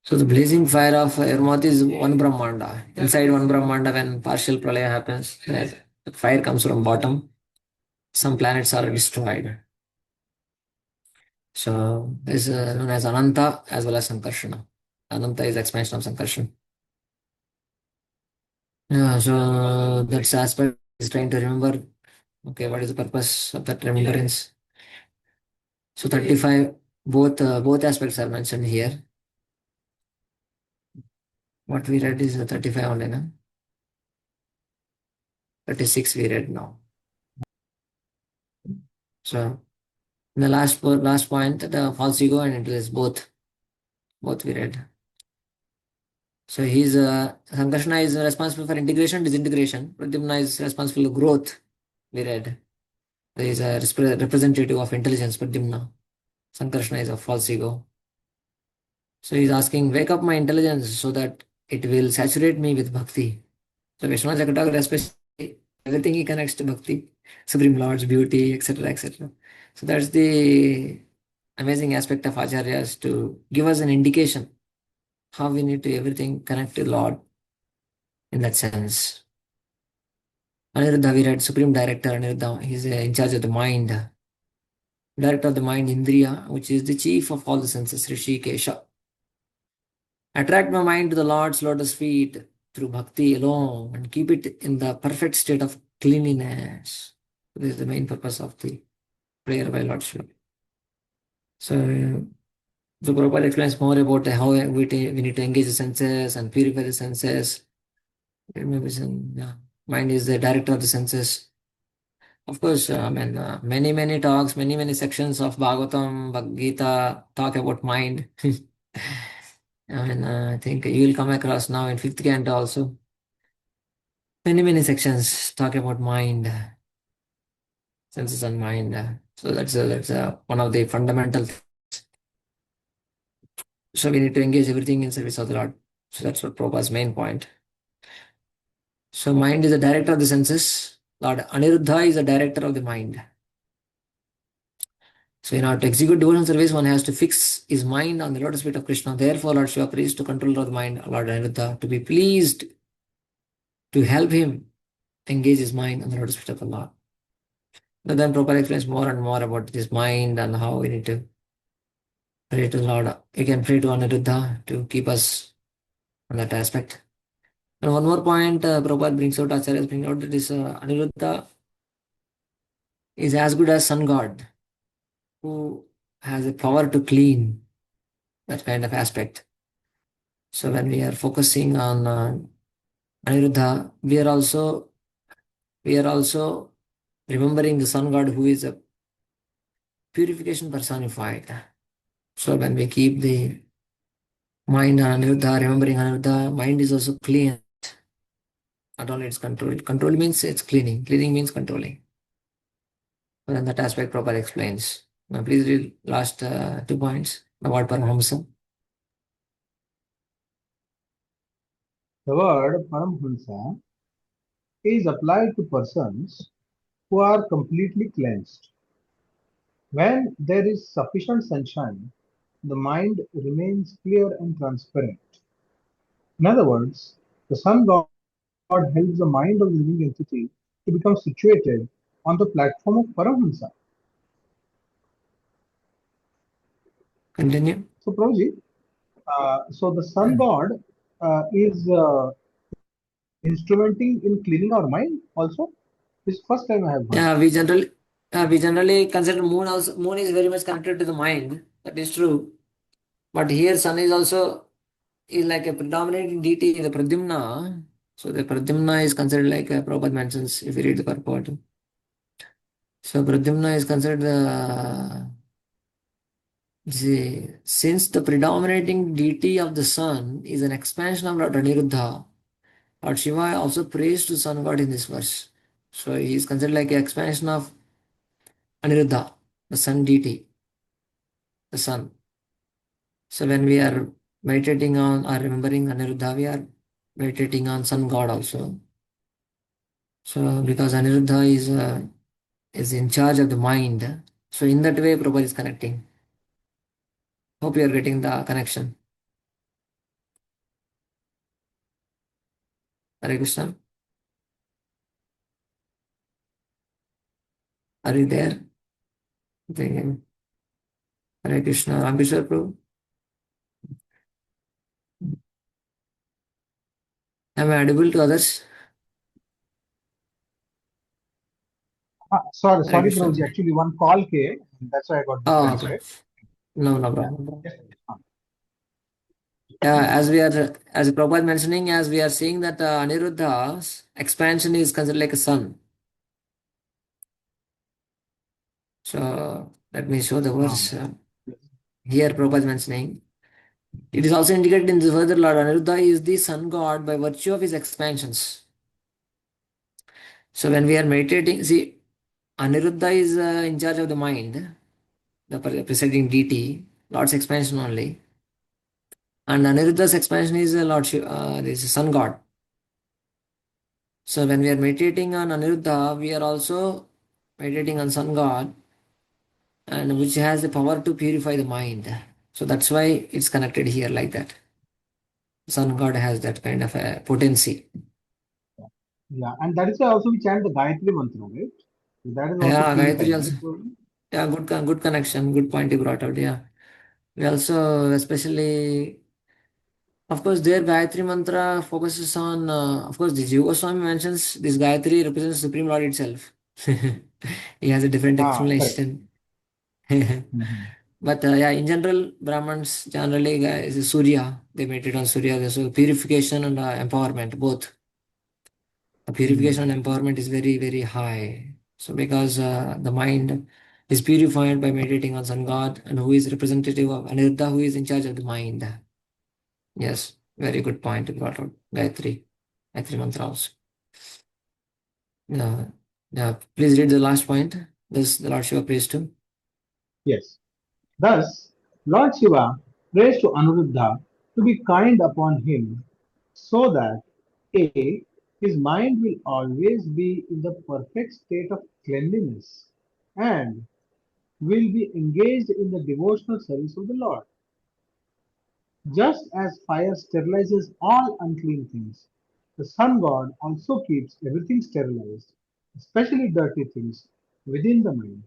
So the blazing fire of your mouth is one Brahmanda. Inside one Brahmanda, when partial pralaya happens, the fire comes from bottom. Some planets are destroyed. So this is known as Ananta as well as Sankarshana. Ananta is expansion of Sankarshan. Yeah, so that's aspect is trying to remember. Okay, what is the purpose of that remembrance? So 35, both aspects are mentioned here. What we read is 35 only, no? 36 we read now. So in the last point, the false ego and intelligence, both we read. So he's Sankarshana is responsible for integration, disintegration. Pradyumna is responsible for growth. We read. There is a representative of intelligence, Pradyumna. Sankarshana is a false ego. So he's asking, wake up my intelligence so that it will saturate me with bhakti. So Vishwanath Chakratagara especially, everything he connects to bhakti, Supreme Lord's beauty, etc., etc. So that's the amazing aspect of acharyas to give us an indication how we need to everything connect to Lord in that sense. Aniruddha, we read Supreme Director Aniruddha, he's in charge of the mind, director of the mind, Indriya, which is the chief of all the senses, Rishi Keshav. Attract my mind to the Lord's lotus feet through bhakti alone and keep it in the perfect state of cleanliness. This is the main purpose of the prayer by Lord Shiva. So, Prabhupada explains more about how we need to engage the senses and purify the senses. Maybe mind is the director of the senses. Of course, many talks, many sections of Bhagavatam, Bhagavad Gita talk about mind. I think you will come across now in fifth canto also. Many sections talk about mind, senses and mind. So that's one of the fundamental things. So we need to engage everything in service of the Lord. So that's what Prabhupada's main point. So mind is the director of the senses. Lord Aniruddha is the director of the mind. So in order to execute devotional service, one has to fix his mind on the lotus feet of Krishna. Therefore, Lord Shiva prays to control of the mind, Lord Aniruddha, to be pleased to help him engage his mind on the lotus feet of the Lord. But then Prabhupada explains more and more about this mind and how we need to pray to the Lord. We can pray to Aniruddha to keep us on that aspect. And one more point Prabhupada brings out, Acharyas bring out, that is Aniruddha is as good as sun god, who has the power to clean, that kind of aspect. So when we are focusing on Aniruddha, we are also remembering the sun god who is a purification personified. So when we keep the mind on Aniruddha, remembering Aniruddha, mind is also clean. Not only it's controlled. Control means it's cleaning. Cleaning means controlling. And then that aspect Prabhupada explains. Now please read last 2 points about Paramahamsa. The word Paramhansa is applied to persons who are completely cleansed. When there is sufficient sunshine, the mind remains clear and transparent. In other words, the sun god helps the mind of the living entity to become situated on the platform of Paramhansa. Continue. So, Prabhuji, so the sun god is instrumenting in cleaning our mind also. This is first time I have heard. Yeah, we generally consider moon also. Moon is very much connected to the mind. That is true. But here sun is like a predominating deity in the Pradyumna. So the Pradyumna is considered like Prabhupada mentions if you read the purport. So Pradyumna is considered since the predominating deity of the sun is an expansion of Lord Aniruddha, Lord Shiva also prays to sun god in this verse. So he is considered like an expansion of Aniruddha, the sun deity, the sun. So when we are meditating on or remembering Aniruddha, we are meditating on sun god also. So because Aniruddha is in charge of the mind, so in that way Prabhupada is connecting. Hope you are getting the connection. Hare Krishna. Are you there? Thinking. Hare Krishna. Ramkishore Prabhu. Am I audible to others? Sorry, Hare Krishna. Prabhuji. Actually, one call came. That's why I got Oh, okay. disconnected. No Yeah. problem. Yes. As Prabhupada mentioning, as we are seeing that Aniruddha's expansion is considered like a sun. So let me show the verse. Here Prabhupada is mentioning. It is also indicated in the further Lord Aniruddha is the sun god by virtue of his expansions. So when we are meditating, see, Aniruddha is in charge of the mind, the presiding deity, Lord's expansion only. And Aniruddha's expansion is this sun god. So when we are meditating on Aniruddha, we are also meditating on sun god, and which has the power to purify the mind. So that's why it's connected here like that. Sun god has that kind of a potency. Yeah, and that is why also we chant the Gayatri mantra, right? That is also Yeah, Gayatri purifying, also. right, Prabhuji? Yeah, good connection. Good point you brought out. Yeah, we also especially, of course, their Gayatri mantra focuses on. Of course, the Jiva Goswami mentions this Gayatri represents Supreme Lord itself. He has a different Correct. explanation. Mhm. But yeah, in general, Brahmins generally is Surya. They meditate on Surya. So purification and empowerment, both. Purification and empowerment is very, very high. So because the mind is purified by meditating on Sun God, and who is representative of Aniruddha, who is in charge of the mind. Yes, very good point you brought out. Gayatri mantra also. Yeah, yeah. Please read the last point. this the Lord Shiva prays to? Yes. Thus, Lord Shiva prays to Anuruddha to be kind upon him so that A. His mind will always be in the perfect state of cleanliness and will be engaged in the devotional service of the Lord. Just as fire sterilizes all unclean things, the sun god also keeps everything sterilized, especially dirty things, within the mind,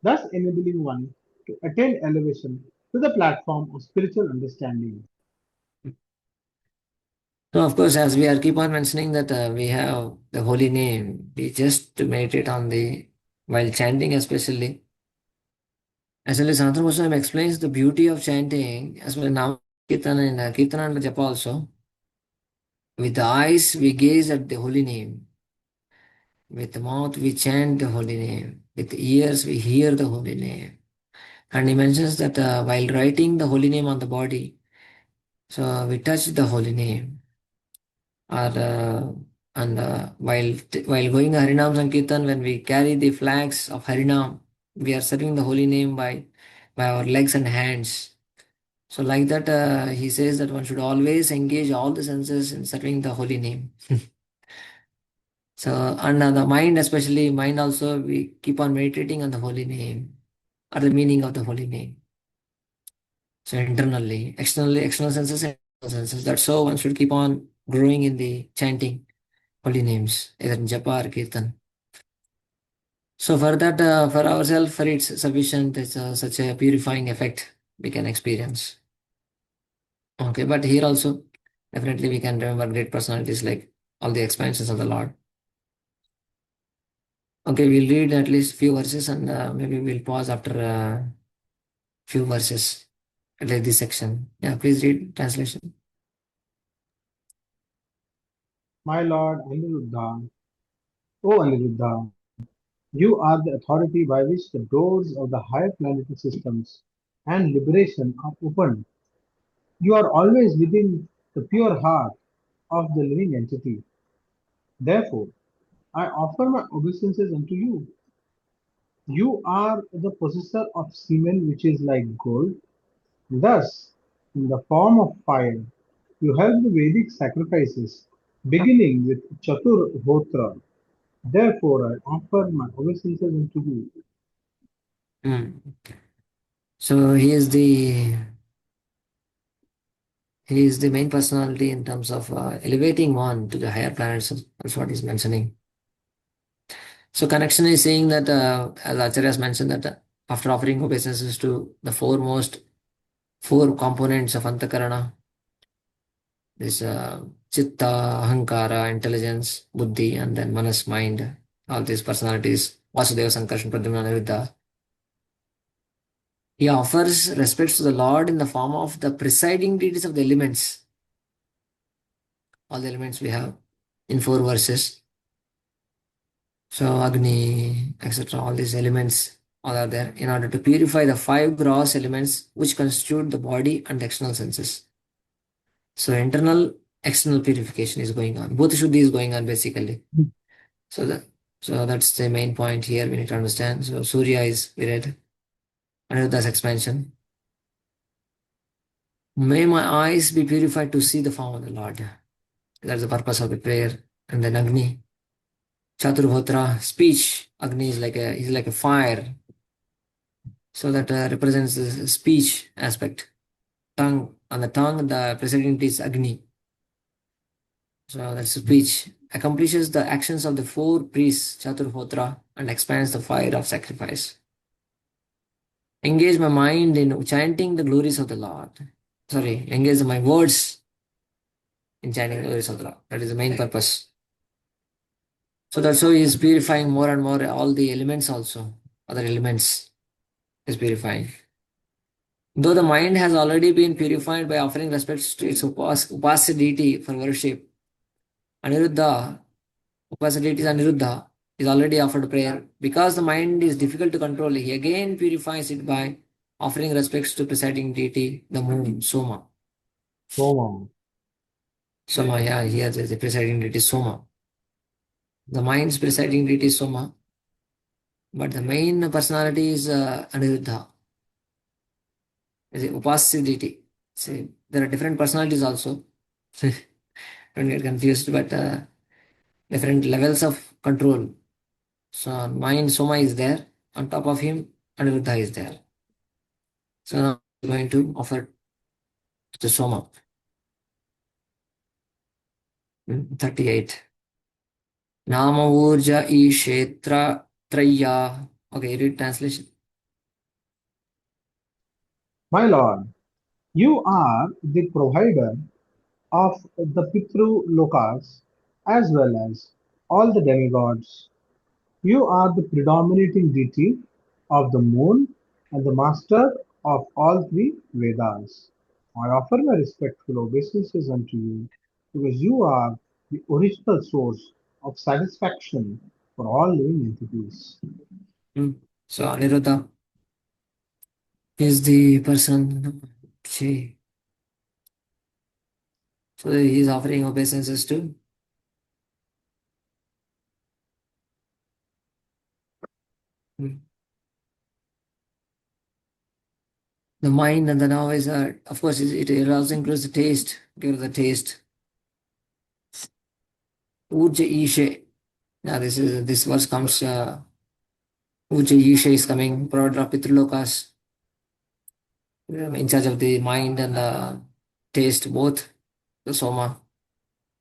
thus enabling one to attain elevation to the platform of spiritual understanding. So, of course, as we are keep on mentioning that we have the holy name, we just meditate on the while chanting, especially. As well as Sanatana Goswami explains the beauty of chanting, as well as Nam Kirtana and Kirtana and Japa also. With the eyes, we gaze at the holy name. With the mouth, we chant the holy name. With the ears, we hear the holy name. And he mentions that while writing the holy name on the body, so we touch the holy name. Or and while going the Harinam Sankirtan, when we carry the flags of Harinam, we are serving the holy name by our legs and hands. So like that, he says that one should always engage all the senses in serving the holy name. So and the mind, especially mind also, we keep on meditating on the holy name or the meaning of the holy name. So internally, externally, external senses and internal senses. That's how one should keep on growing in the chanting holy names, either in japa or kirtan. So for that, for ourselves, for it's sufficient. It's such a purifying effect we can experience. Okay, but here also, definitely we can remember great personalities like all the expansions of the Lord. Okay, we'll read at least few verses and maybe we'll pause after few verses like this section. Yeah, please read translation. My Lord Aniruddha, O Aniruddha, you are the authority by which the doors of the higher planetary systems and liberation are opened. You are always within the pure heart of the living entity. Therefore, I offer my obeisances unto you. You are the possessor of semen which is like gold. Thus, in the form of fire, you help the Vedic sacrifices, beginning with Chatur Hotra. Therefore, I offer my obeisances unto you. Hmm. So he is the main personality in terms of elevating one to the higher planets. That's what he's mentioning. So connection is saying that, as Acharya has mentioned, that after offering obeisances to the four components of Antakarana, this Chitta, Ahankara, intelligence, Buddhi, and then Manas, mind, all these personalities, Vasudeva, Sankarshan, Pradyumna, Aniruddha, he offers respects to the Lord in the form of the presiding deities of the elements. All the elements we have in four verses. So Agni, etc., all these elements all are there in order to purify the five gross elements which constitute the body and external senses. So internal, external purification is going on. Both Shuddhi is going on basically. So that so that's the main point here we need to understand. So Surya is we read. Aniruddha's expansion. May my eyes be purified to see the form of the Lord. That's the purpose of the prayer. And then Agni. Chaturhotra, speech. Agni is like a fire. So that represents the speech aspect. Tongue. On the tongue, the president is Agni. So that's speech. Accomplishes the actions of the four priests, Chaturhotra, and expands the fire of sacrifice. Engage my mind in chanting the glories of the Lord. Sorry, engage my words in chanting the glories of the Lord. That is the main purpose. So that's how he is purifying more and more all the elements also. Other elements is purifying. Though the mind has already been purified by offering respects to its upasya deity for worship, Aniruddha, upasya deity is Aniruddha, is already offered prayer. Because the mind is difficult to control, he again purifies it by offering respects to presiding deity, the moon, Soma. Soma. Soma, yeah, here the presiding deity is Soma. The mind's presiding deity is Soma. But the main personality is Aniruddha, is the Upasya deity. See, there are different personalities also. Don't get confused, but different levels of control. So mind Soma is there. On top of him, Aniruddha is there. So now I'm going to offer to Soma. 38. Nama Urja Ishetra Traya. Okay, read translation. My Lord, you are the provider of the Pitru Lokas as well as all the demigods. You are the predominating deity of the moon and the master of all three Vedas. I offer my respectful obeisances unto you because you are the original source of satisfaction for all living entities. So Aniruddha is the person. Okay. So he is offering obeisances to the mind, and the now is of course it also includes the taste. Give the taste. Urja Ishe. Now this verse comes. Urja Ishe is coming. Provider of Pitrulokas, in charge of the mind and the taste both. The Soma.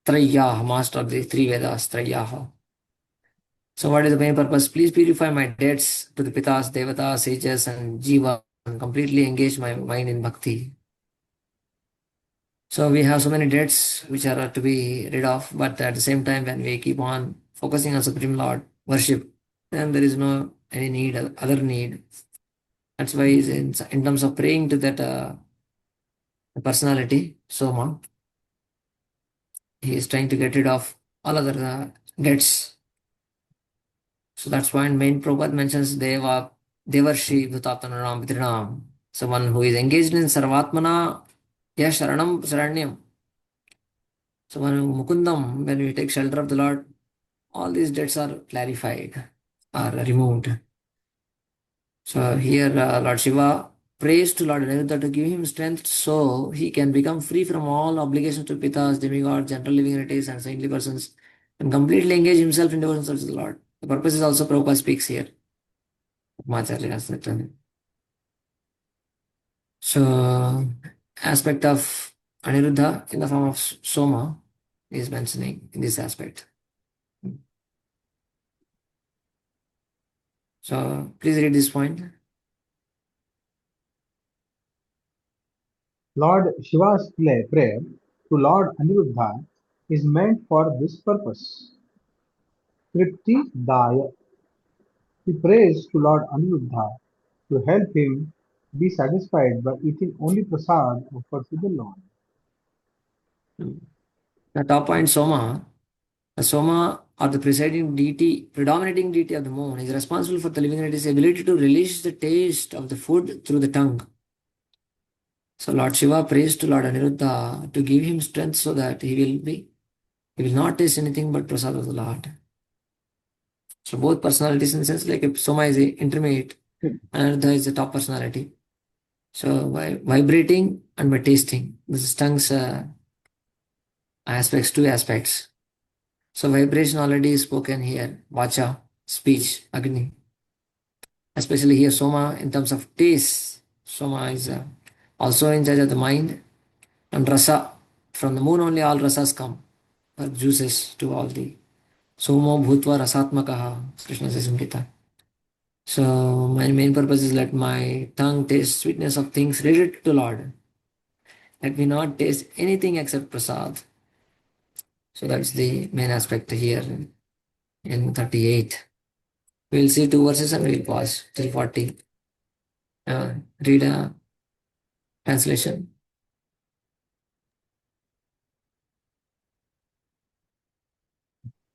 Trayah, master of the three Vedas. Trayah. So what is the main purpose? Please purify my debts to the Pitas, Devatas, sages, and Jiva, and completely engage my mind in bhakti. So we have so many debts which are to be rid of, but at the same time, when we keep on focusing on Supreme Lord, worship, then there is no any need, other need. That's why in terms of praying to that personality, Soma, he is trying to get rid of all other debts. So that's why main Prabhupada mentions Devarshi Bhutatanam Pitrinam, someone who is engaged in Sarvatmana Ya Sharanam Saranyam. So when Mukundam, when we take shelter of the Lord, all these debts are clarified, are removed. So here Lord Shiva prays to Lord Aniruddha to give him strength so he can become free from all obligations to Pitas, demigods, general living entities, and saintly persons, and completely engage himself in devotion service to the Lord. The purpose is also Prabhupada speaks here. Acharya has written. So aspect of Aniruddha in the form of Soma is mentioning in this aspect. So please read this point. Lord Shiva's prayer to Lord Aniruddha is meant for this purpose. Tripti Daya. He prays to Lord Aniruddha to help him be satisfied by eating only prasad offered to the Lord. The top point Soma, the Soma or the presiding deity, predominating deity of the moon, is responsible for the living entity's ability to release the taste of the food through the tongue. So Lord Shiva prays to Lord Aniruddha to give him strength so that he will not taste anything but prasad of the Lord. So both personalities in the sense like if Soma is a intermediate, Aniruddha is the top personality. So by vibrating and by tasting, this is tongue's aspects, two aspects. So vibration already is spoken here, vacha, speech, agni. Especially here Soma in terms of taste. Soma is also in charge of the mind and rasa. From the moon only all rasas come, or juices to all the Somo Bhutva Rasatmakaha, Krishna says in Gita. So my main purpose is let my tongue taste sweetness of things related to Lord. Let me not taste anything except prasad. So that's the main aspect here in 38. We'll see two verses and we'll pause till 40. Read a translation.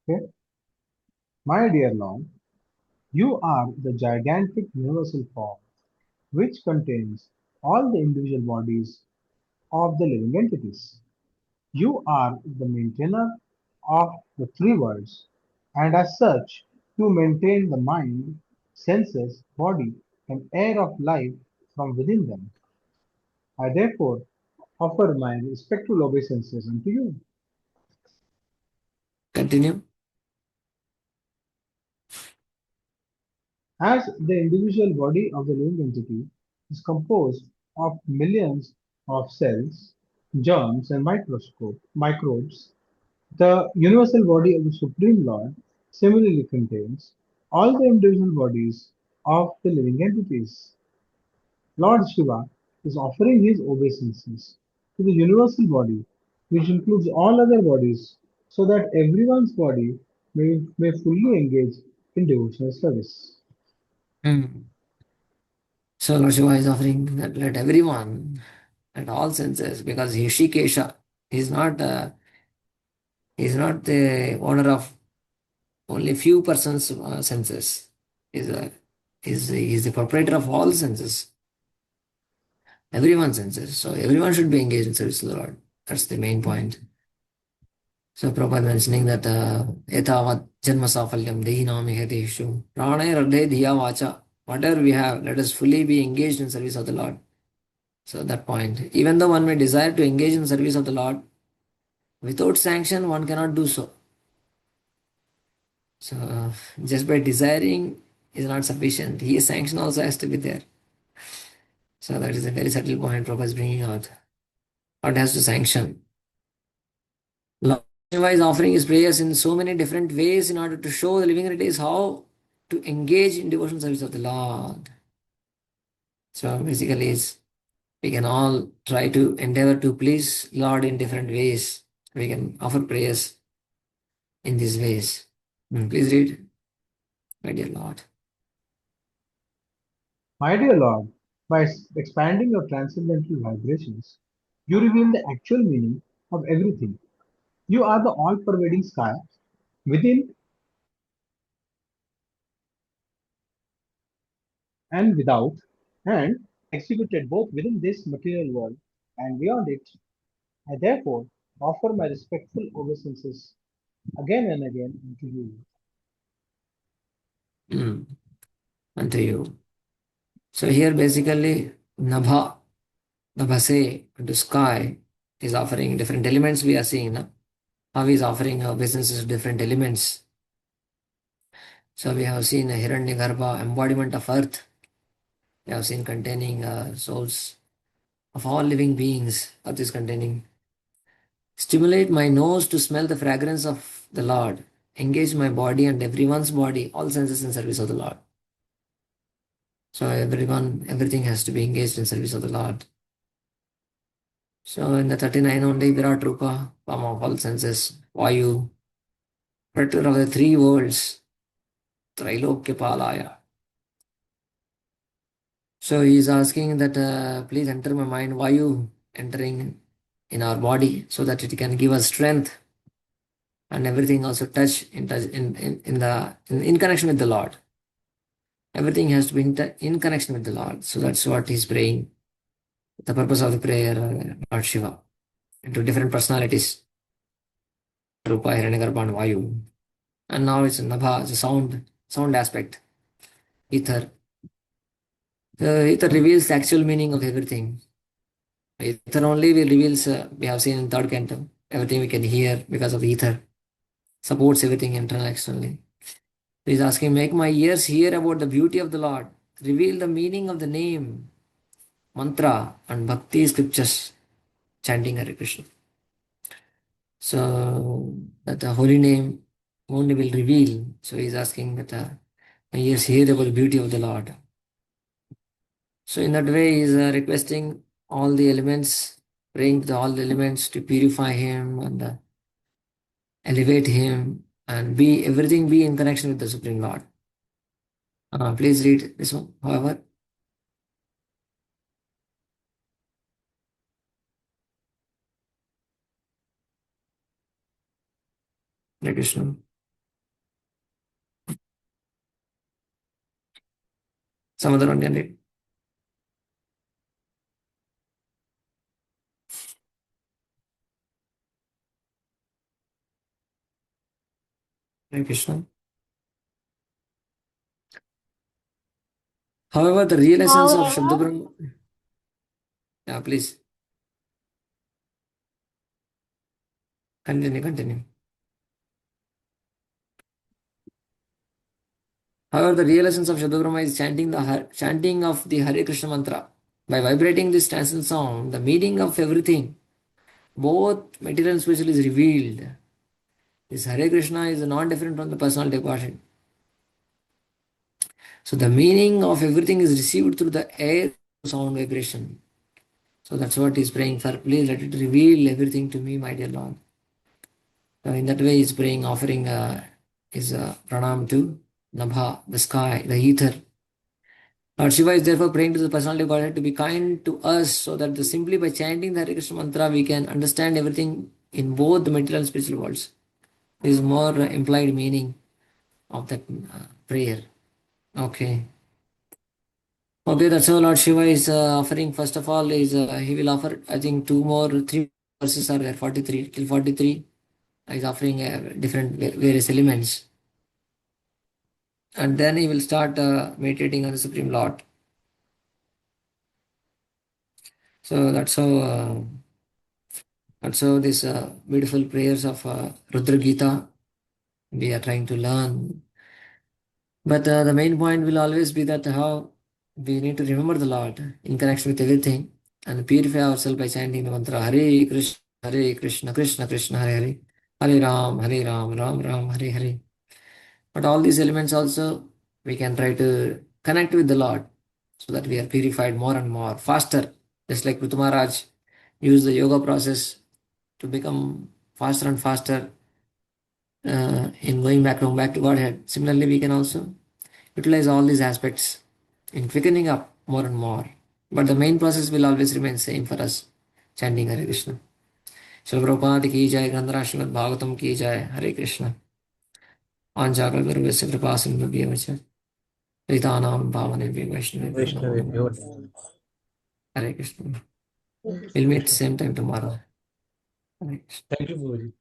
Okay? My dear Lord, you are the gigantic universal form which contains all the individual bodies of the living entities. You are the maintainer of the three worlds, and as such, you maintain the mind senses, body, and air of life from within them. I therefore offer my respectful obeisances unto you. Continue. As the individual body of the living entity is composed of millions of cells, germs, and microbes, the universal body of the Supreme Lord similarly contains all the individual bodies of the living entities. Lord Shiva is offering his obeisances to the universal body, which includes all other bodies, so that everyone's body may fully engage in devotional service. Hmm. So Lord Shiva is offering that let everyone, at all senses, because he Kesha, he's not the owner of only few persons' senses. He's, a, he's the proprietor of all senses, everyone's senses. So everyone should be engaged in service to the Lord. That's the main point. So Prabhupada mentioning that etavat janma safalyam dehinam ihateshu pranay radhe dhiya vacha. Whatever we have, let us fully be engaged in service of the Lord. So that point, even though one may desire to engage in service of the Lord, without sanction one cannot do so. So just by desiring is not sufficient. His sanction also has to be there. So that is a very subtle point Prabhupada is bringing out. God has to sanction. Lord Shiva is offering his prayers in so many different ways in order to show the living entities how to engage in devotional service of the Lord. So basically, we can all try to endeavor to please Lord in different ways. We can offer prayers in these ways. Please read, my dear Lord. My dear Lord, by expanding your transcendental vibrations, you reveal the actual meaning of everything. You are the all pervading sky within and without, and executed both within this material world and beyond it. I therefore offer my respectful obeisances again and again unto you. Mm, unto you. So here basically Nabha, Nabhase, to sky, is offering different elements we are seeing. Na? How he is offering businesses to different elements. So we have seen a Hiranyagarbha, embodiment of earth. We have seen containing souls of all living beings. Earth is containing. Stimulate my nose to smell the fragrance of the Lord. Engage my body and everyone's body, all senses in service of the Lord. So everything has to be engaged in service of the Lord. So in the 39 only, Virat Rupa, palm of all senses, Vayu, protector of the three worlds, Trailokya Palaya. So he is asking that please enter my mind, Vayu entering in our body so that it can give us strength and everything also touch in connection with the Lord. Everything has to be in connection with the Lord. So that's what he's praying. The purpose of the prayer, Lord Shiva, into different personalities, Rupa, Hiranyagarbha, and Vayu. And now it's Nabha, it's a sound aspect, ether. The ether reveals the actual meaning of everything. Ether only will reveals, we have seen in third canto, everything we can hear because of the ether, supports everything internal externally. He's asking, make my ears hear about the beauty of the Lord, reveal the meaning of the name, mantra, and bhakti scriptures, chanting Hare Krishna. So that the holy name only will reveal. So he's asking that my ears hear about the beauty of the Lord. So in that way, he's requesting all the elements, praying to all the elements to purify him and elevate him and be everything be in connection with the Supreme Lord. Please read this one, however. Hare Krishna. Some other one can read. Hare Krishna. However, the real essence of Shabda Brahma. Yeah, please. Continue. However, the real essence of Shabda Brahma is chanting of the Hare Krishna mantra. By vibrating this transcendental sound, the meaning of everything, both material and spiritual, is revealed. This Hare Krishna is not different from the personality of Godhead. So the meaning of everything is received through the air sound vibration. So that's what he's praying for. Please let it reveal everything to me, my dear Lord. So in that way, he's praying, offering his pranam to Nabha, the sky, the ether. Lord Shiva is therefore praying to the personality of Godhead to be kind to us, so that simply by chanting the Hare Krishna mantra, we can understand everything in both the material and spiritual worlds. This is more implied meaning of that prayer. Okay. Okay, that's how Lord Shiva is offering. First of all, is he will offer, I think, three verses are there, 43 till 43. He's offering different various elements. And then he will start meditating on the Supreme Lord. So that's how these beautiful prayers of Rudra Gita we are trying to learn. But the main point will always be that how we need to remember the Lord in connection with everything and purify ourselves by chanting the mantra Hare Krishna, Krishna Krishna, Hare Hare, Hare Ram, Ram Ram, Hare Hare. But all these elements also we can try to connect with the Lord so that we are purified more and more, faster. Just like Prithu Maharaj used the yoga process to become faster and faster in going back to Godhead. Similarly, we can also utilize all these aspects in quickening up more and more. But the main process will always remain same for us, chanting Hare Krishna. Srila Prabhupada ki jai, Grandhara Srimad Bhagavatam ki jai, Hare Krishna. Anjakalvarvasya kripasimabhyavacha, Ritanam Bhavanebhyo Vaishnavebhyo Namo Namo. Hare Krishna. We'll meet same time tomorrow. Hare Krishna. Thank you, Guruji.